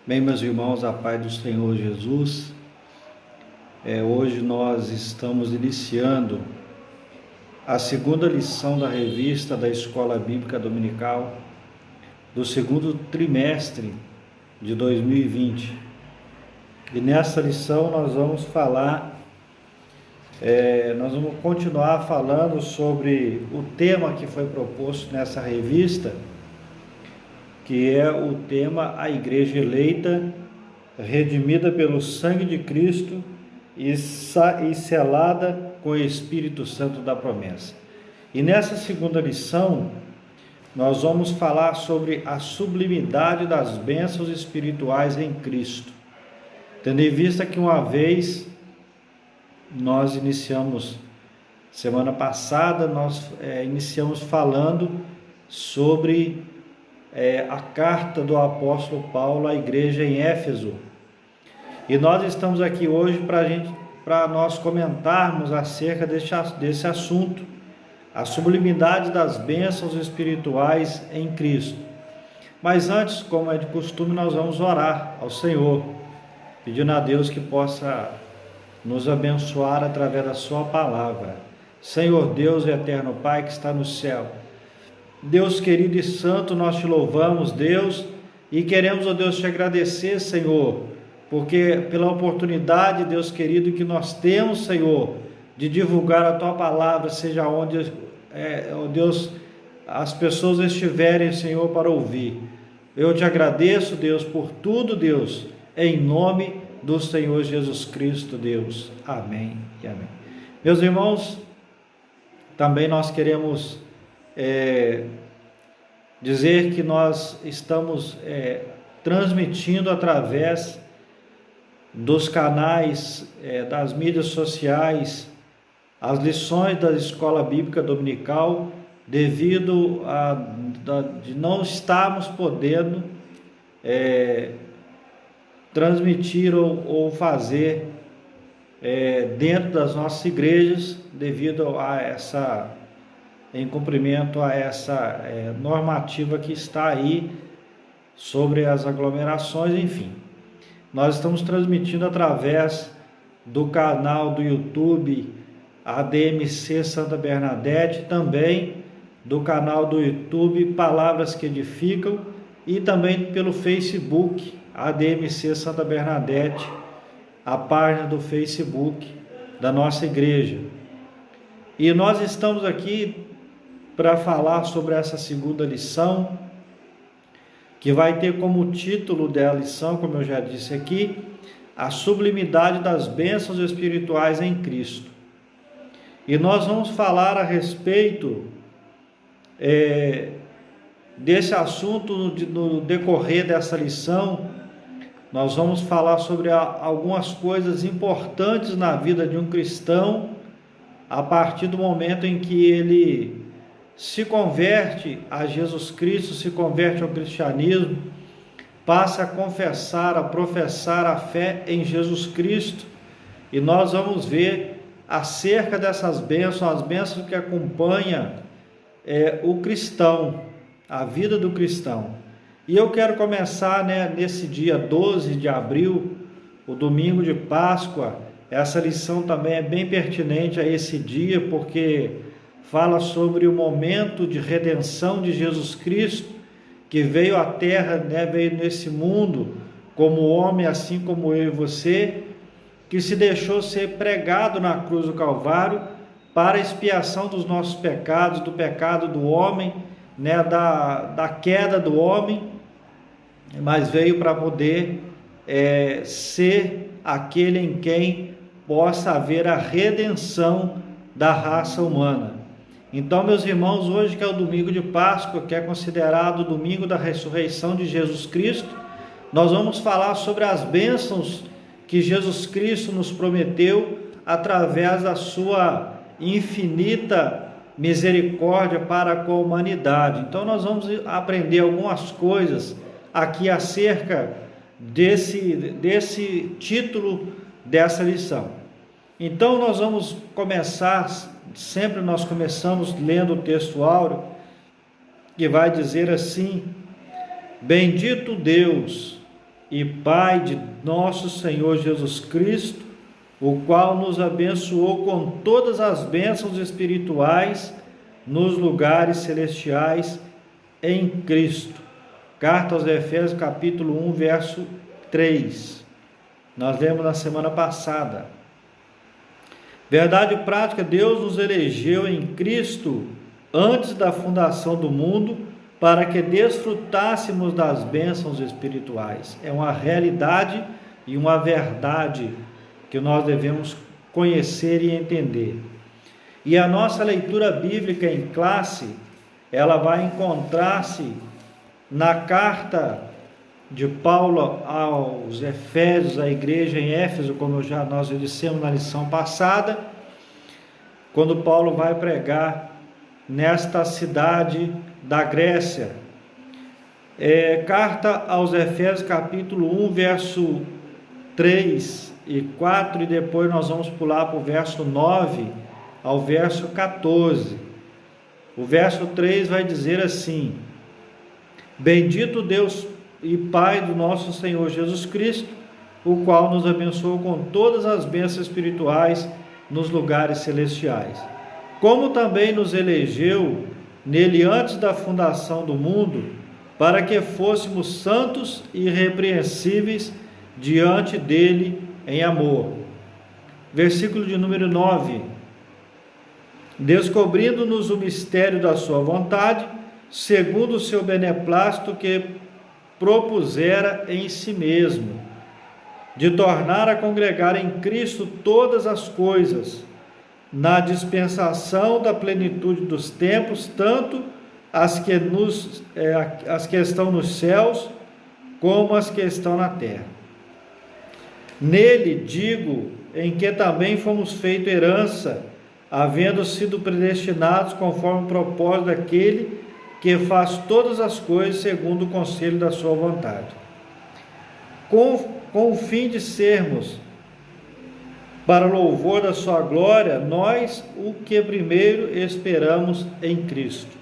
Bem, meus irmãos, a paz do Senhor Jesus. Hoje nós estamos iniciando a segunda lição da revista da Escola Bíblica Dominical do segundo trimestre de 2020. E nessa lição nós vamos continuar falando sobre o tema que foi proposto nessa revista, que é o tema A Igreja Eleita, redimida pelo sangue de Cristo e selada com o Espírito Santo da promessa. E nessa segunda lição, nós vamos falar sobre a sublimidade das bênçãos espirituais em Cristo, tendo em vista que uma vez nós iniciamos, semana passada, iniciamos falando sobre a carta do apóstolo Paulo à igreja em Éfeso. E nós estamos aqui hoje para nós comentarmos acerca desse assunto, a sublimidade das bênçãos espirituais em Cristo. Mas antes, como é de costume, nós vamos orar ao Senhor, pedindo a Deus que possa nos abençoar através da sua palavra. Senhor Deus e eterno Pai que está no céu, Deus querido e santo, nós te louvamos, Deus, e queremos, ó Deus, te agradecer, Senhor, porque pela oportunidade, Deus querido, que nós temos, Senhor, de divulgar a tua palavra, seja onde, ó Deus, as pessoas estiverem, Senhor, para ouvir. Eu te agradeço, Deus, por tudo, Deus, em nome do Senhor Jesus Cristo, Deus. Amém e amém. Meus irmãos, também nós queremos dizer que nós estamos transmitindo através dos canais das mídias sociais as lições da Escola Bíblica Dominical, devido de não estarmos podendo transmitir ou fazer dentro das nossas igrejas, devido em cumprimento a essa normativa que está aí sobre as aglomerações, enfim. Nós estamos transmitindo através do canal do YouTube ADMC Santa Bernadette, também do canal do YouTube Palavras que Edificam, e também pelo Facebook ADMC Santa Bernadette, a página do Facebook da nossa igreja. E nós estamos aqui para falar sobre essa segunda lição, que vai ter como título da lição, como eu já disse aqui, a sublimidade das bênçãos espirituais em Cristo. E nós vamos falar a respeito desse assunto no decorrer dessa lição. Nós vamos falar sobre algumas coisas importantes na vida de um cristão, a partir do momento em que ele se converte a Jesus Cristo, se converte ao cristianismo, passa a confessar, a professar a fé em Jesus Cristo, e nós vamos ver acerca dessas bênçãos, as bênçãos que acompanham o cristão, a vida do cristão. E eu quero começar nesse dia 12 de abril, o domingo de Páscoa. Essa lição também é bem pertinente a esse dia, porque fala sobre o momento de redenção de Jesus Cristo, que veio à terra, veio nesse mundo como homem, assim como eu e você, que se deixou ser pregado na cruz do Calvário para a expiação dos nossos pecados, do pecado do homem, da queda do homem, mas veio para poder ser aquele em quem possa haver a redenção da raça humana. Então, meus irmãos, hoje que é o domingo de Páscoa, que é considerado o domingo da ressurreição de Jesus Cristo, nós vamos falar sobre as bênçãos que Jesus Cristo nos prometeu através da sua infinita misericórdia para com a humanidade. Então, nós vamos aprender algumas coisas aqui acerca desse título dessa lição. Então, nós vamos começar. Sempre nós começamos lendo o texto áureo, que vai dizer assim: Bendito Deus e Pai de nosso Senhor Jesus Cristo, o qual nos abençoou com todas as bênçãos espirituais nos lugares celestiais em Cristo. Carta aos Efésios, capítulo 1, verso 3. Nós lemos na semana passada. Verdade prática, Deus nos elegeu em Cristo antes da fundação do mundo para que desfrutássemos das bênçãos espirituais. É uma realidade e uma verdade que nós devemos conhecer e entender. E a nossa leitura bíblica em classe, ela vai encontrar-se na carta de Paulo aos Efésios, a igreja em Éfeso, como nós dissemos na lição passada, quando Paulo vai pregar nesta cidade da Grécia. Carta aos Efésios, capítulo 1, verso 3 e 4, e depois nós vamos pular para o verso 9 ao verso 14. O verso 3 vai dizer assim: Bendito Deus e Pai do nosso Senhor Jesus Cristo, o qual nos abençoou com todas as bênçãos espirituais nos lugares celestiais, como também nos elegeu nele antes da fundação do mundo, para que fôssemos santos e irrepreensíveis diante dele em amor. Versículo de número 9: Descobrindo-nos o mistério da sua vontade, segundo o seu beneplácito que propusera em si mesmo, de tornar a congregar em Cristo todas as coisas, na dispensação da plenitude dos tempos, tanto as que estão nos céus, como as que estão na terra. Nele, digo, em que também fomos feitos herança, havendo sido predestinados conforme o propósito daquele que faz todas as coisas segundo o conselho da sua vontade, com o fim de sermos, para louvor da sua glória, nós o que primeiro esperamos em Cristo,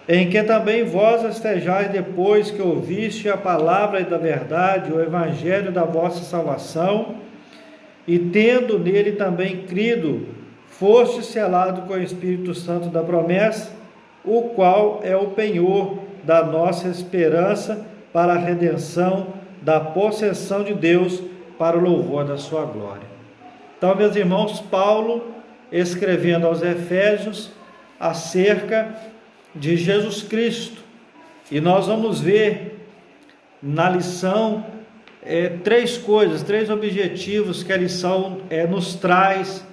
em que também vós estejais depois que ouviste a palavra da verdade, o evangelho da vossa salvação, e tendo nele também crido, foste selado com o Espírito Santo da promessa, o qual é o penhor da nossa esperança para a redenção da possessão de Deus para o louvor da sua glória. Então, meus irmãos, Paulo escrevendo aos Efésios acerca de Jesus Cristo, e nós vamos ver na lição três objetivos que a lição nos traz,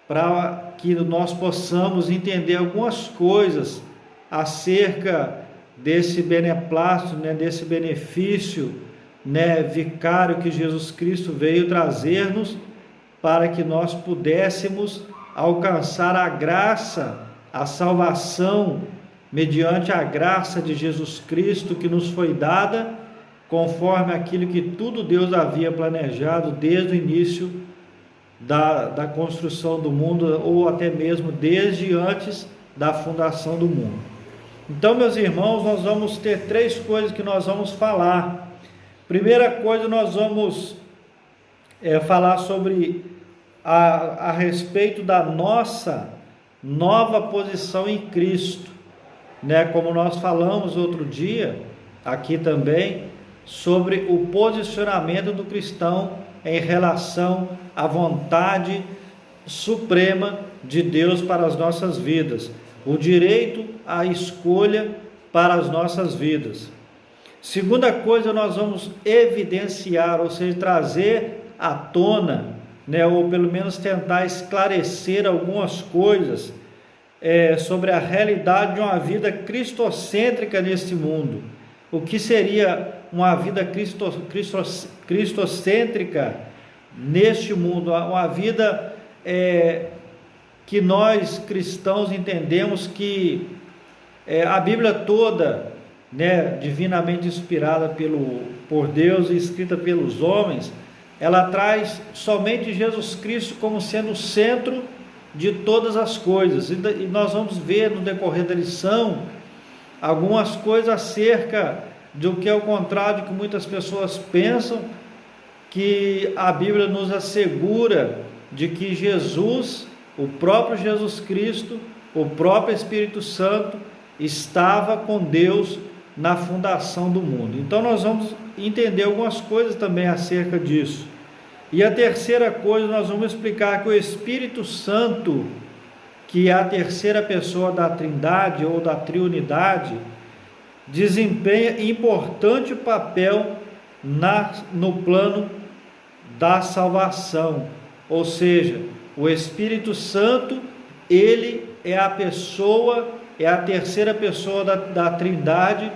para que nós possamos entender algumas coisas acerca desse beneplácito, desse benefício vicário que Jesus Cristo veio trazer-nos, para que nós pudéssemos alcançar a graça, a salvação, mediante a graça de Jesus Cristo que nos foi dada, conforme aquilo que tudo Deus havia planejado desde o início da construção do mundo, ou até mesmo desde antes da fundação do mundo. Então, meus irmãos, nós vamos ter três coisas que nós vamos falar. Primeira coisa, nós vamos falar sobre a respeito da nossa nova posição em Cristo, como nós falamos outro dia, aqui também, sobre o posicionamento do cristão em relação à vontade suprema de Deus para as nossas vidas, o direito à escolha para as nossas vidas. Segunda coisa, nós vamos evidenciar, ou seja, trazer à tona, ou pelo menos tentar esclarecer algumas coisas sobre a realidade de uma vida cristocêntrica neste mundo. O que seria uma vida cristocêntrica neste mundo? Uma vida que nós cristãos entendemos que a Bíblia toda, divinamente inspirada por Deus e escrita pelos homens, ela traz somente Jesus Cristo como sendo o centro de todas as coisas. E nós vamos ver no decorrer da lição algumas coisas acerca do que ao contrário do que muitas pessoas pensam, que a Bíblia nos assegura de que Jesus, o próprio Jesus Cristo, o próprio Espírito Santo, estava com Deus na fundação do mundo. Então nós vamos entender algumas coisas também acerca disso. E a terceira coisa, nós vamos explicar que o Espírito Santo, que é a terceira pessoa da Trindade ou da Triunidade, desempenha importante papel no plano da salvação. Ou seja, o Espírito Santo, ele é a pessoa, é a terceira pessoa da Trindade.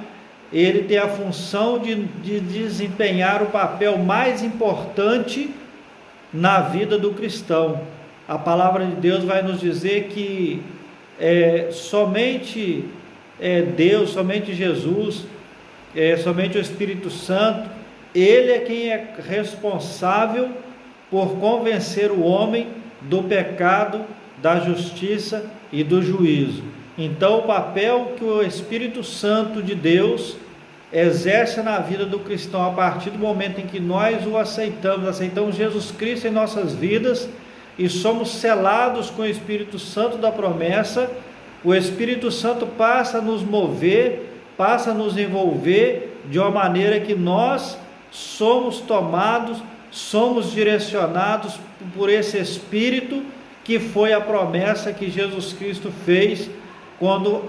Ele tem a função de desempenhar o papel mais importante na vida do cristão. A palavra de Deus vai nos dizer que somente Deus, somente Jesus, somente o Espírito Santo, ele é quem é responsável por convencer o homem do pecado, da justiça e do juízo. Então, o papel que o Espírito Santo de Deus exerce na vida do cristão, a partir do momento em que nós o aceitamos Jesus Cristo em nossas vidas e somos selados com o Espírito Santo da promessa, o Espírito Santo passa a nos mover, passa a nos envolver de uma maneira que nós somos tomados, somos direcionados por esse Espírito, que foi a promessa que Jesus Cristo fez quando,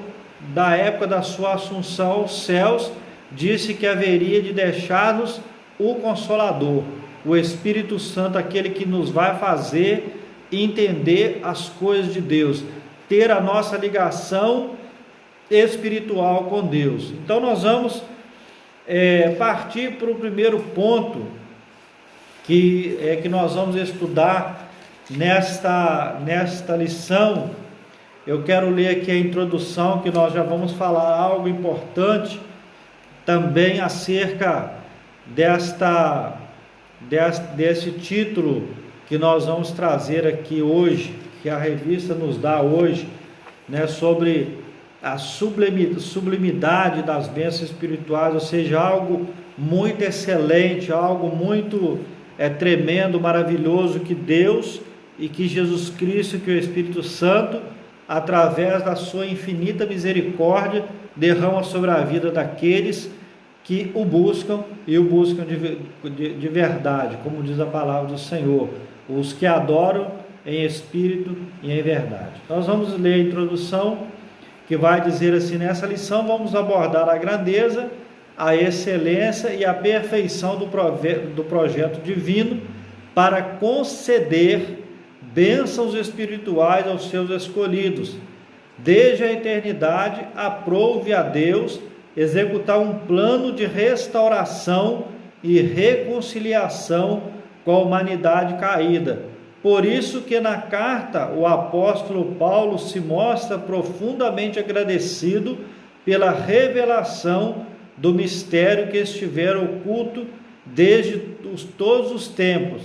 da época da sua assunção aos céus, disse que haveria de deixar-nos o Consolador, o Espírito Santo, aquele que nos vai fazer entender as coisas de Deus, ter a nossa ligação espiritual com Deus. Então nós vamos partir para o primeiro ponto que nós vamos estudar nesta lição. Eu quero ler aqui a introdução, que nós já vamos falar algo importante também acerca desse título que nós vamos trazer aqui hoje, que a revista nos dá hoje, sobre a sublimidade das bênçãos espirituais, ou seja, algo muito excelente, algo muito tremendo, maravilhoso, que Deus e que Jesus Cristo, que o Espírito Santo, através da sua infinita misericórdia, derrama sobre a vida daqueles que o buscam e o buscam de verdade, como diz a palavra do Senhor, os que adoram em espírito e em verdade. Nós vamos ler a introdução, que vai dizer assim: nessa lição vamos abordar a grandeza, a excelência e a perfeição do projeto divino para conceder bênçãos espirituais aos seus escolhidos. Desde a eternidade, aprouve a Deus executar um plano de restauração e reconciliação com a humanidade caída. Por isso que na carta o apóstolo Paulo se mostra profundamente agradecido pela revelação do mistério que estivera oculto desde todos os tempos.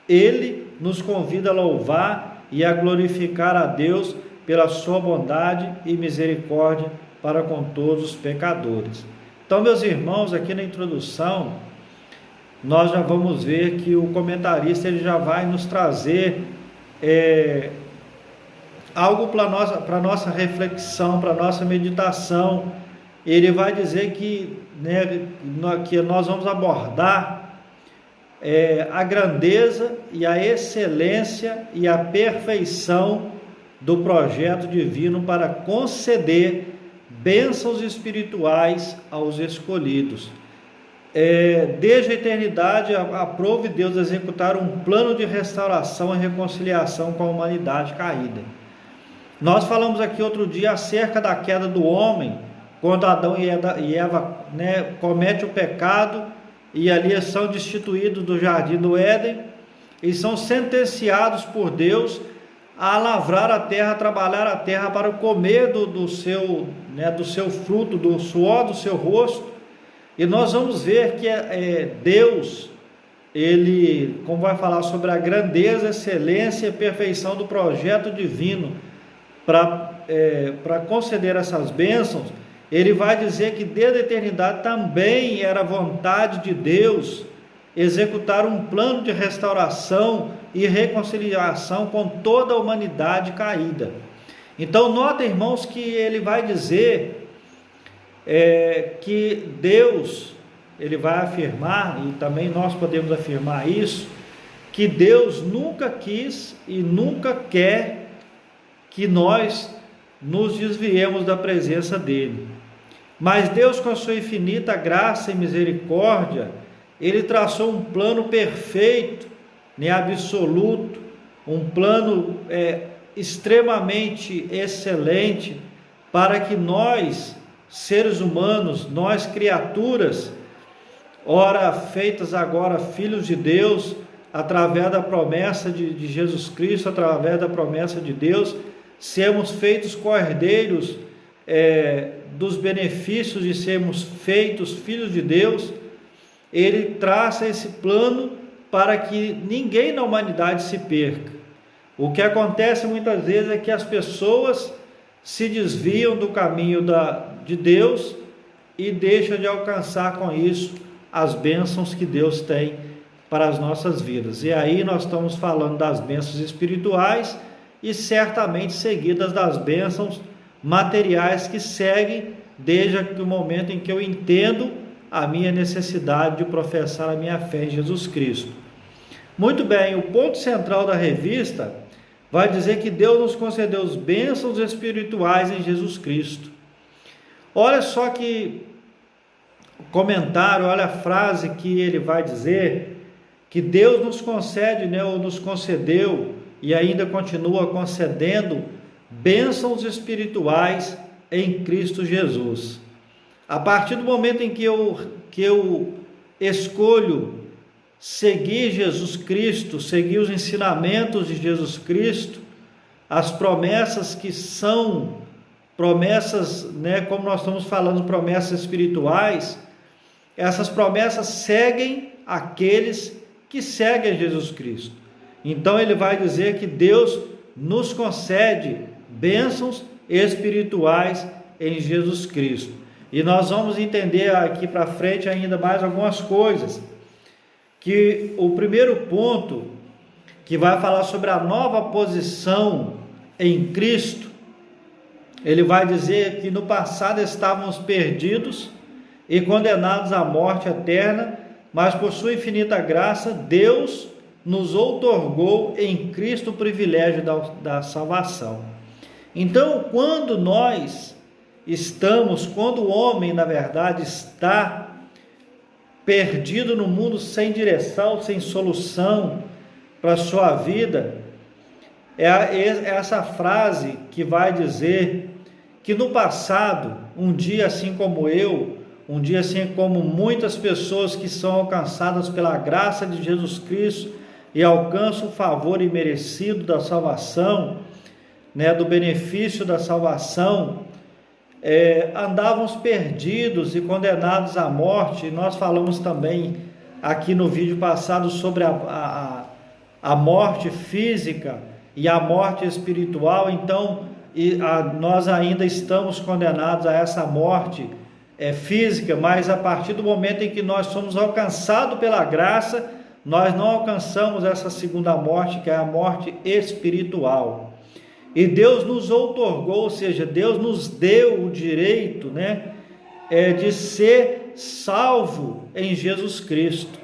Ele nos convida a louvar e a glorificar a Deus pela sua bondade e misericórdia para com todos os pecadores. Então, meus irmãos, aqui na introdução, nós já vamos ver que o comentarista ele já vai nos trazer algo para a nossa reflexão, para a nossa meditação. Ele vai dizer que nós vamos abordar a grandeza e a excelência e a perfeição do projeto divino para conceder bênçãos espirituais aos escolhidos. Desde a eternidade, aprove Deus executar um plano de restauração e reconciliação com a humanidade caída. Nós falamos aqui outro dia acerca da queda do homem, quando Adão e Eva cometem o pecado e ali são destituídos do jardim do Éden e são sentenciados por Deus a lavrar a terra, a trabalhar a terra para comer do seu fruto, do suor do seu rosto. E nós vamos ver que Deus, ele, como vai falar sobre a grandeza, excelência e perfeição do projeto divino para conceder essas bênçãos, ele vai dizer que desde a eternidade também era vontade de Deus executar um plano de restauração e reconciliação com toda a humanidade caída. Então, nota, irmãos, que ele vai dizer que Deus, ele vai afirmar, e também nós podemos afirmar isso, que Deus nunca quis e nunca quer que nós nos desviemos da presença dele. Mas Deus, com a sua infinita graça e misericórdia, ele traçou um plano perfeito, absoluto, um plano extremamente excelente, para que nós, seres humanos, nós criaturas, ora feitas agora filhos de Deus, através da promessa de Jesus Cristo, através da promessa de Deus, sermos feitos cordeiros dos benefícios de sermos feitos filhos de Deus. Ele traça esse plano para que ninguém na humanidade se perca. O que acontece muitas vezes é que as pessoas se desviam do caminho de Deus e deixam de alcançar com isso as bênçãos que Deus tem para as nossas vidas. E aí nós estamos falando das bênçãos espirituais e certamente seguidas das bênçãos materiais que seguem desde o momento em que eu entendo a minha necessidade de professar a minha fé em Jesus Cristo. Muito bem, o ponto central da revista vai dizer que Deus nos concedeu as bênçãos espirituais em Jesus Cristo. Olha só que comentário, olha a frase que ele vai dizer, que Deus nos concede, ou nos concedeu, e ainda continua concedendo bênçãos espirituais em Cristo Jesus. A partir do momento em que eu escolho seguir Jesus Cristo, seguir os ensinamentos de Jesus Cristo, as promessas que são promessas, como nós estamos falando, promessas espirituais, essas promessas seguem aqueles que seguem Jesus Cristo. Então ele vai dizer que Deus nos concede bênçãos espirituais em Jesus Cristo. E nós vamos entender aqui para frente ainda mais algumas coisas. Que o primeiro ponto, que vai falar sobre a nova posição em Cristo, ele vai dizer que no passado estávamos perdidos e condenados à morte eterna, mas por sua infinita graça, Deus nos outorgou em Cristo o privilégio da salvação. Então, quando o homem, na verdade, está perdido no mundo sem direção, sem solução para a sua vida, é essa frase que vai dizer que no passado, um dia assim como eu, um dia assim como muitas pessoas que são alcançadas pela graça de Jesus Cristo e alcançam o favor imerecido da salvação, do benefício da salvação, andávamos perdidos e condenados à morte. Nós falamos também aqui no vídeo passado sobre a morte física e a morte espiritual. Então nós ainda estamos condenados a essa morte física, mas a partir do momento em que nós somos alcançados pela graça, nós não alcançamos essa segunda morte, que é a morte espiritual. E Deus nos outorgou, ou seja, Deus nos deu o direito, de ser salvo em Jesus Cristo.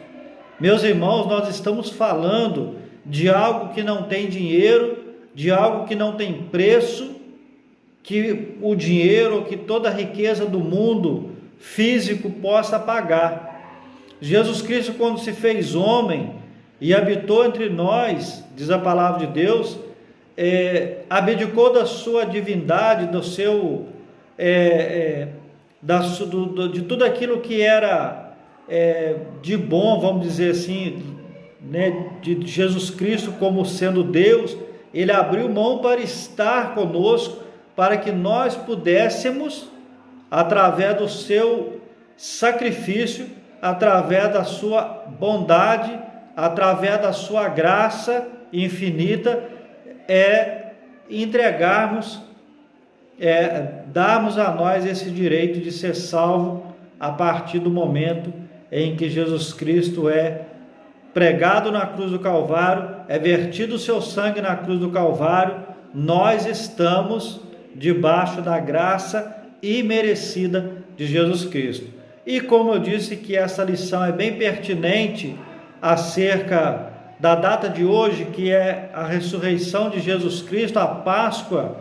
Meus irmãos, nós estamos falando de algo que não tem dinheiro, de algo que não tem preço, que o dinheiro, que toda a riqueza do mundo físico possa pagar. Jesus Cristo, quando se fez homem e habitou entre nós, diz a palavra de Deus, abdicou da sua divindade, de tudo aquilo que era de bom, vamos dizer assim, de Jesus Cristo como sendo Deus. Ele abriu mão para estar conosco, para que nós pudéssemos, através do seu sacrifício, através da sua bondade, através da sua graça infinita, entregarmos darmos a nós esse direito de ser salvo a partir do momento em que Jesus Cristo é pregado na cruz do Calvário, é vertido o seu sangue na cruz do Calvário. Nós estamos debaixo da graça imerecida de Jesus Cristo. E como eu disse que essa lição é bem pertinente acerca da data de hoje, que é a ressurreição de Jesus Cristo, a Páscoa,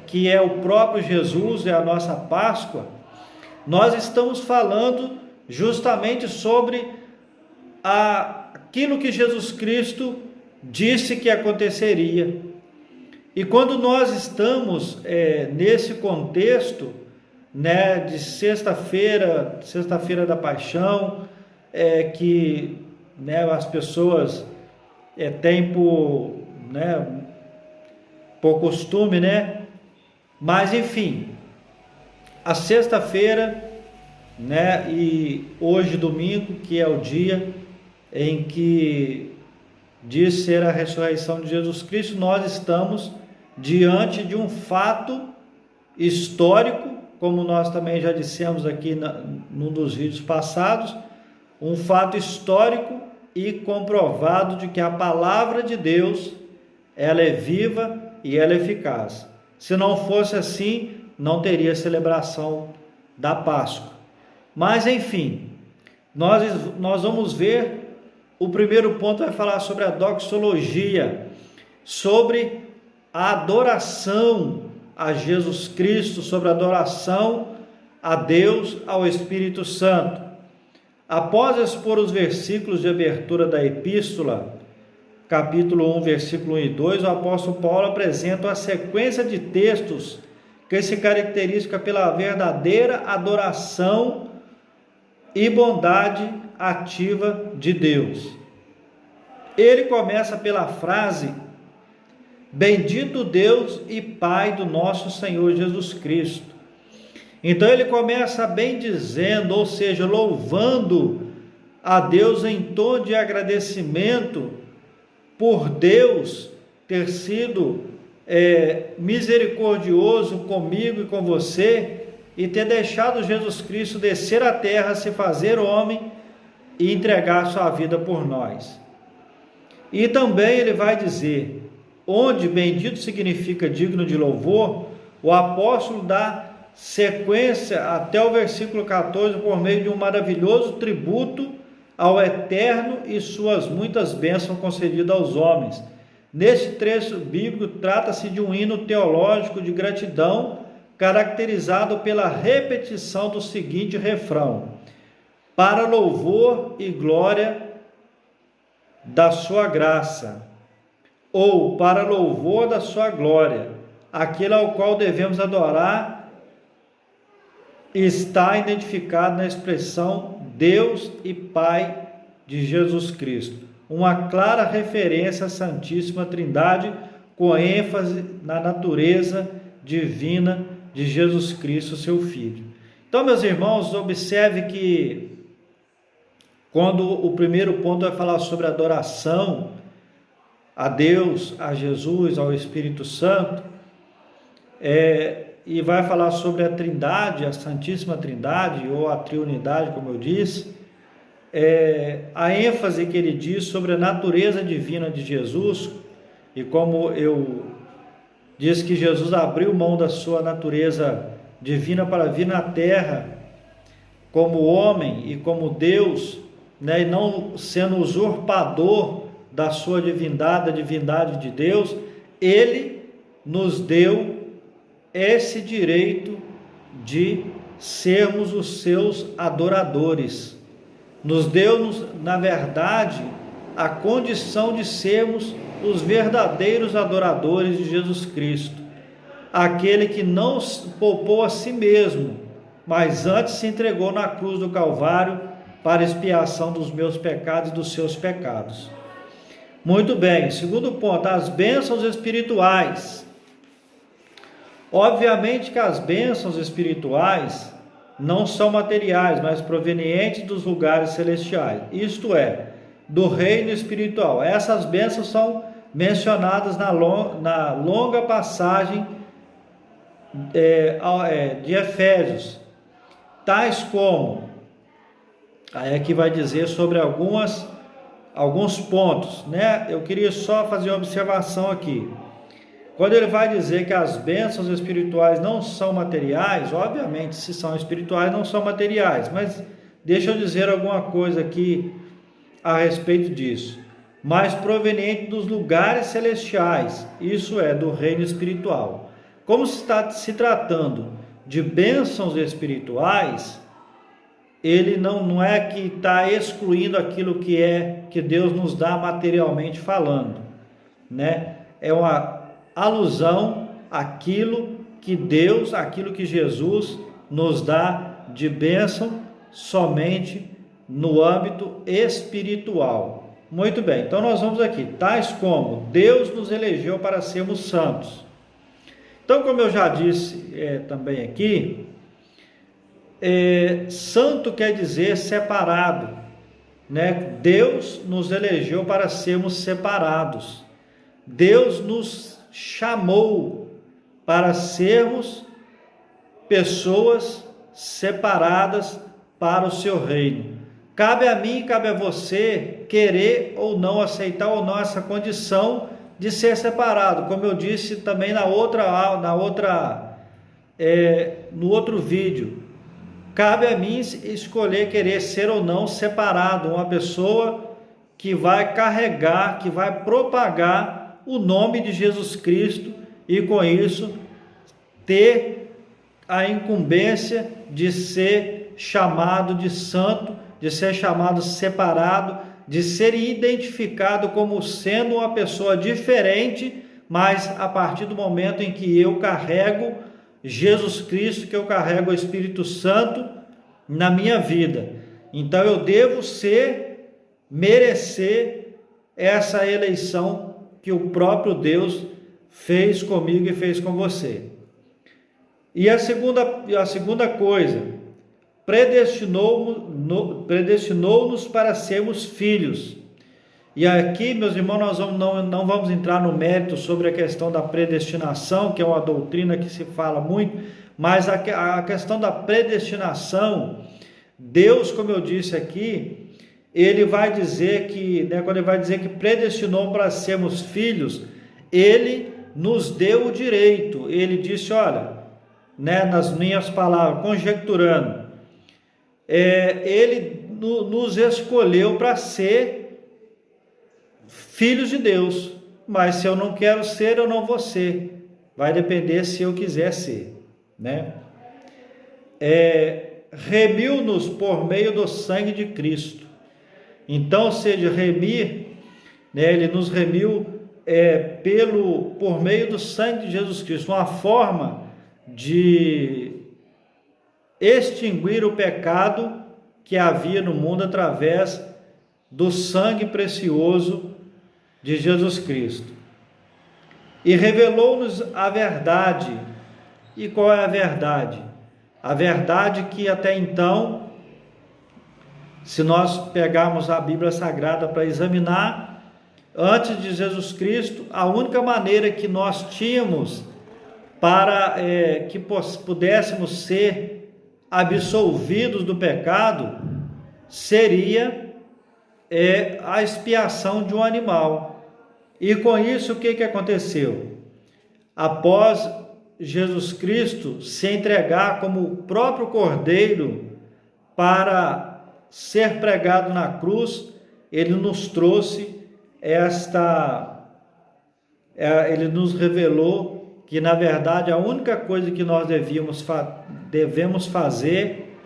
que é o próprio Jesus, é a nossa Páscoa, nós estamos falando justamente sobre aquilo que Jesus Cristo disse que aconteceria. E quando nós estamos nesse contexto, né, de sexta-feira da Paixão, que, né, as pessoas têm por costume, né? Mas enfim, a sexta-feira, né, e hoje domingo, que é o dia em que diz ser a ressurreição de Jesus Cristo, nós estamos diante de um fato histórico, como nós também já dissemos aqui num dos vídeos passados, um fato histórico e comprovado de que a palavra de Deus, ela é viva e ela é eficaz. Se não fosse assim, não teria celebração da Páscoa. Mas enfim, nós vamos ver. O primeiro ponto vai falar sobre a doxologia, sobre a adoração a Jesus Cristo, sobre a adoração a Deus, ao Espírito Santo. Após expor os versículos de abertura da epístola, capítulo 1, versículo 1 e 2, o apóstolo Paulo apresenta uma sequência de textos que se caracteriza pela verdadeira adoração e bondade ativa de Deus. Ele começa pela frase: bendito Deus e Pai do nosso Senhor Jesus Cristo. Então ele começa bem dizendo, ou seja, louvando a Deus em tom de agradecimento por Deus ter sido misericordioso comigo e com você, e ter deixado Jesus Cristo descer à terra, se fazer homem e entregar sua vida por nós. E também ele vai dizer, onde bendito significa digno de louvor, o apóstolo dá sequência até o versículo 14 por meio de um maravilhoso tributo ao Eterno e suas muitas bênçãos concedidas aos homens. Neste trecho bíblico trata-se de um hino teológico de gratidão, caracterizado pela repetição do seguinte refrão: para louvor e glória da sua graça, ou para louvor da sua glória, aquele ao qual devemos adorar está identificado na expressão Deus e Pai de Jesus Cristo, uma clara referência à Santíssima Trindade, com ênfase na natureza divina de Jesus Cristo, seu Filho. Então, meus irmãos, observe que quando o primeiro ponto vai falar sobre adoração a Deus, a Jesus, ao Espírito Santo, e vai falar sobre a Trindade, a Santíssima Trindade, ou a Triunidade, como eu disse, a ênfase que ele diz sobre a natureza divina de Jesus, e como eu disse que Jesus abriu mão da sua natureza divina para vir na terra como homem e como Deus, né, e não sendo usurpador da sua divindade, da divindade de Deus, ele nos deu esse direito de sermos os seus adoradores. Nos deu, na verdade, a condição de sermos os verdadeiros adoradores de Jesus Cristo, aquele que não poupou a si mesmo, mas antes se entregou na cruz do Calvário para expiação dos meus pecados e dos seus pecados. Muito bem, segundo ponto, as bênçãos espirituais. Obviamente que as bênçãos espirituais não são materiais, mas provenientes dos lugares celestiais, isto é, do reino espiritual. Essas bênçãos são mencionadas na longa passagem de Efésios, tais como, aí aqui vai dizer sobre alguns pontos, né? Eu queria só fazer uma observação aqui. Quando ele vai dizer que as bênçãos espirituais não são materiais, obviamente, se são espirituais, não são materiais, mas deixa eu dizer alguma coisa aqui a respeito disso. Mas proveniente dos lugares celestiais, isso é, do reino espiritual. Como se está se tratando de bênçãos espirituais, ele não é que está excluindo aquilo que Deus nos dá materialmente falando, né? É uma alusão àquilo que Deus, aquilo que Jesus nos dá de bênção somente no âmbito espiritual. Muito bem, então nós vamos aqui, tais como Deus nos elegeu para sermos santos. Então, como eu já disse também aqui, santo quer dizer separado, né? Deus nos elegeu para sermos separados. Deus nos chamou para sermos pessoas separadas para o seu reino. Cabe a mim e cabe a você querer ou não, aceitar ou não essa condição de ser separado, como eu disse também no outro vídeo. Cabe a mim escolher querer ser ou não separado, uma pessoa que vai carregar, que vai propagar o nome de Jesus Cristo e com isso ter a incumbência de ser chamado de santo, de ser chamado separado, de ser identificado como sendo uma pessoa diferente, mas a partir do momento em que eu carrego Jesus Cristo, que eu carrego o Espírito Santo na minha vida. Então eu devo merecer essa eleição que o próprio Deus fez comigo e fez com você. E a segunda coisa, predestinou-nos para sermos filhos. E aqui, meus irmãos, nós não vamos entrar no mérito sobre a questão da predestinação, que é uma doutrina que se fala muito, mas a questão da predestinação, Deus, como eu disse aqui, ele vai dizer que, quando ele vai dizer que predestinou para sermos filhos, ele nos deu o direito. Ele disse, olha, nas minhas palavras, conjecturando, ele nos escolheu para ser filhos de Deus, mas se eu não quero ser, eu não vou ser, vai depender se eu quiser ser, né? Remiu-nos por meio do sangue de Cristo. Então, seja remir, ele nos remiu por meio do sangue de Jesus Cristo, uma forma de extinguir o pecado que havia no mundo através do sangue precioso de Jesus Cristo. E revelou-nos a verdade. E qual é a verdade? A verdade que até então, se nós pegarmos a Bíblia Sagrada para examinar, antes de Jesus Cristo, a única maneira que nós tínhamos para que pudéssemos ser absolvidos do pecado seria a expiação de um animal. E com isso, o que aconteceu? Após Jesus Cristo se entregar como o próprio Cordeiro para ser pregado na cruz, ele nos trouxe ele nos revelou que, na verdade, a única coisa que nós devemos fazer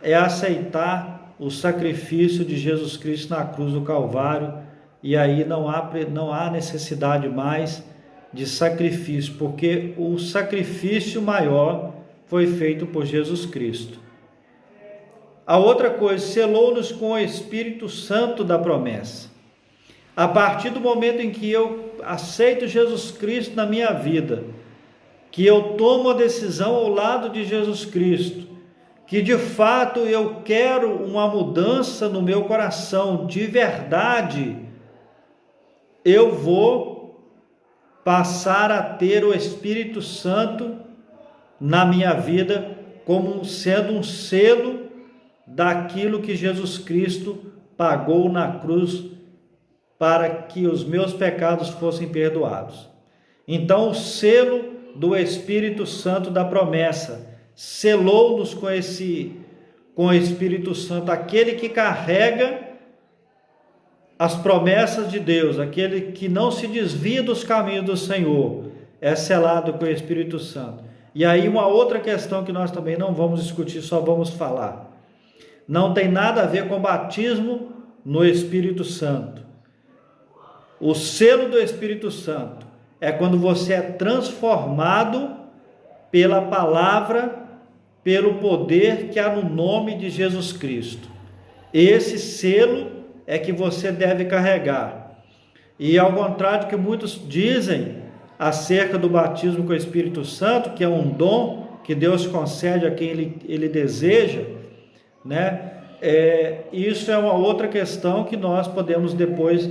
é aceitar o sacrifício de Jesus Cristo na cruz do Calvário, e aí não há necessidade mais de sacrifício, porque o sacrifício maior foi feito por Jesus Cristo. A outra coisa, selou-nos com o Espírito Santo da promessa. A partir do momento em que eu aceito Jesus Cristo na minha vida, que eu tomo a decisão ao lado de Jesus Cristo, que de fato eu quero uma mudança no meu coração, de verdade, eu vou passar a ter o Espírito Santo na minha vida como sendo um selo daquilo que Jesus Cristo pagou na cruz para que os meus pecados fossem perdoados. Então, o selo do Espírito Santo da promessa selou-nos com o Espírito Santo, aquele que carrega as promessas de Deus, aquele que não se desvia dos caminhos do Senhor, é selado com o Espírito Santo. E aí uma outra questão que nós também não vamos discutir, só vamos falar. Não tem nada a ver com batismo no Espírito Santo. O selo do Espírito Santo é quando você é transformado pela palavra, pelo poder que há no nome de Jesus Cristo. Esse selo é que você deve carregar. E ao contrário do que muitos dizem acerca do batismo com o Espírito Santo, que é um dom que Deus concede a quem Ele deseja, né? Isso é uma outra questão que nós podemos depois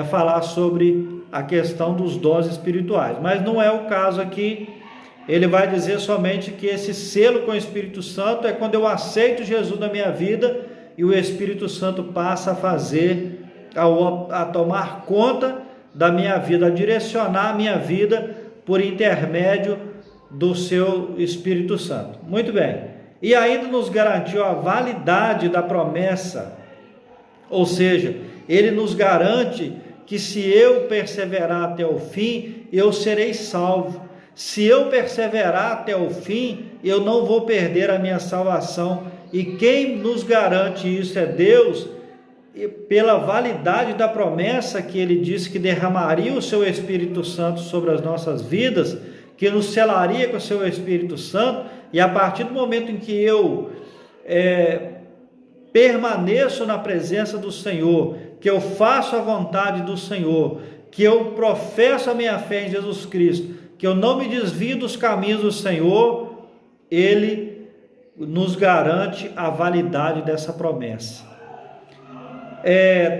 falar sobre a questão dos dons espirituais. Mas não é o caso aqui. Ele vai dizer somente que esse selo com o Espírito Santo é quando eu aceito Jesus na minha vida e o Espírito Santo passa a tomar conta da minha vida, a direcionar a minha vida por intermédio do seu Espírito Santo. Muito bem. E ainda nos garantiu a validade da promessa, ou seja, ele nos garante que se eu perseverar até o fim, eu serei salvo. Se eu perseverar até o fim, eu não vou perder a minha salvação. E quem nos garante isso é Deus, pela validade da promessa que Ele disse que derramaria o seu Espírito Santo sobre as nossas vidas, que nos selaria com o seu Espírito Santo, e a partir do momento em que eu permaneço na presença do Senhor, que eu faço a vontade do Senhor, que eu professo a minha fé em Jesus Cristo, que eu não me desvio dos caminhos do Senhor, Ele nos garante a validade dessa promessa.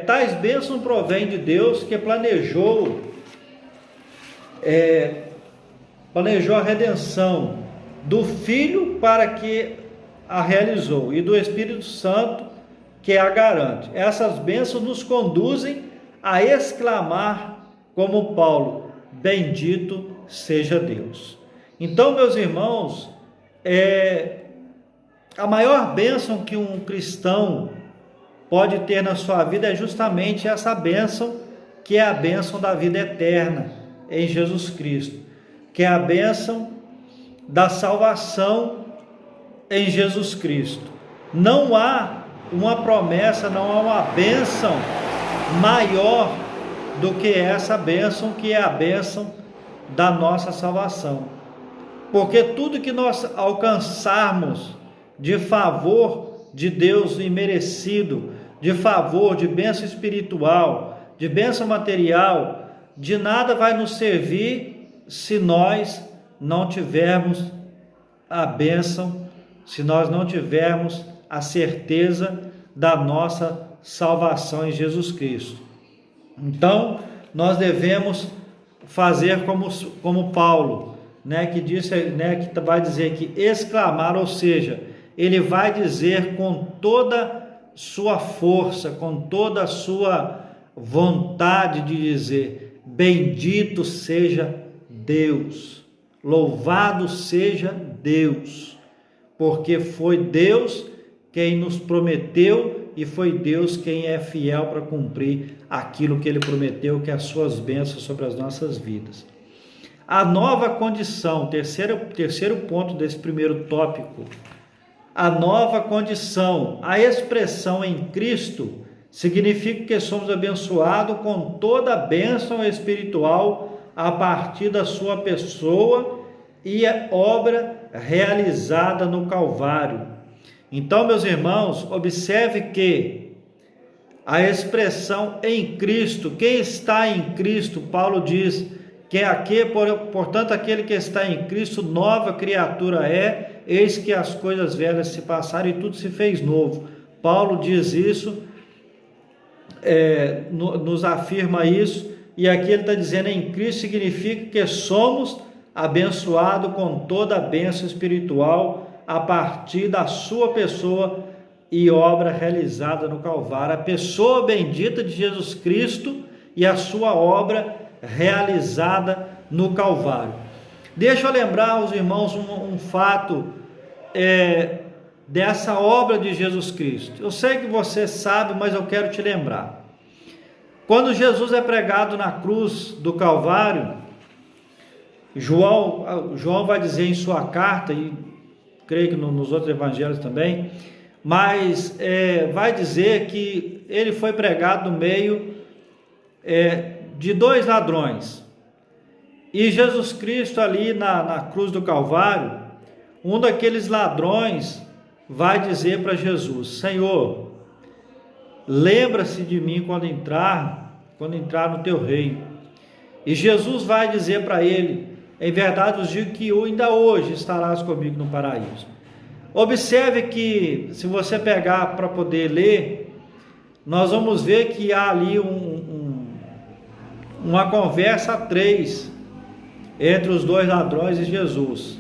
Tais bênçãos provêm de Deus, que planejou a redenção do Filho para que a realizou, e do Espírito Santo que a garante. Essas bênçãos nos conduzem a exclamar como Paulo: bendito seja Deus. Então, meus irmãos, a maior bênção que um cristão pode ter na sua vida é justamente essa bênção, que é a bênção da vida eterna em Jesus Cristo, que é a bênção da salvação em Jesus Cristo. Não há uma promessa, não há uma bênção maior do que essa bênção, que é a bênção da nossa salvação. Porque tudo que nós alcançarmos de favor de Deus imerecido, de favor, de bênção espiritual, de bênção material, de nada vai nos servir se nós não tivermos a bênção, se nós não tivermos a certeza da nossa salvação em Jesus Cristo. Então, nós devemos fazer como Paulo, que disse, que vai dizer que exclamar, ou seja, ele vai dizer com toda sua força, com toda a sua vontade de dizer: bendito seja Deus, louvado seja Deus, porque foi Deus quem nos prometeu e foi Deus quem é fiel para cumprir aquilo que Ele prometeu, que é as suas bênçãos sobre as nossas vidas. A nova condição, terceiro ponto desse primeiro tópico, a nova condição, a expressão em Cristo, significa que somos abençoados com toda a bênção espiritual a partir da sua pessoa e a obra realizada no Calvário. Então, meus irmãos, observe que a expressão em Cristo, quem está em Cristo, Paulo diz que portanto, aquele que está em Cristo, nova criatura é, eis que as coisas velhas se passaram e tudo se fez novo. Paulo diz isso, nos afirma isso, e aqui ele está dizendo: em Cristo significa que somos abençoado com toda a bênção espiritual a partir da sua pessoa e obra realizada no Calvário. A pessoa bendita de Jesus Cristo e a sua obra realizada no Calvário. Deixa eu lembrar aos irmãos um fato dessa obra de Jesus Cristo. Eu sei que você sabe, mas eu quero te lembrar. Quando Jesus é pregado na cruz do Calvário, João vai dizer em sua carta, e creio que nos outros evangelhos também, mas vai dizer que ele foi pregado no meio de dois ladrões. E Jesus Cristo ali na cruz do Calvário, um daqueles ladrões vai dizer para Jesus: Senhor, lembra-se de mim quando entrar no teu reino. E Jesus vai dizer para ele: em verdade vos digo que ainda hoje estarás comigo no paraíso. Observe que, se você pegar para poder ler, nós vamos ver que há ali uma conversa a três entre os dois ladrões e Jesus.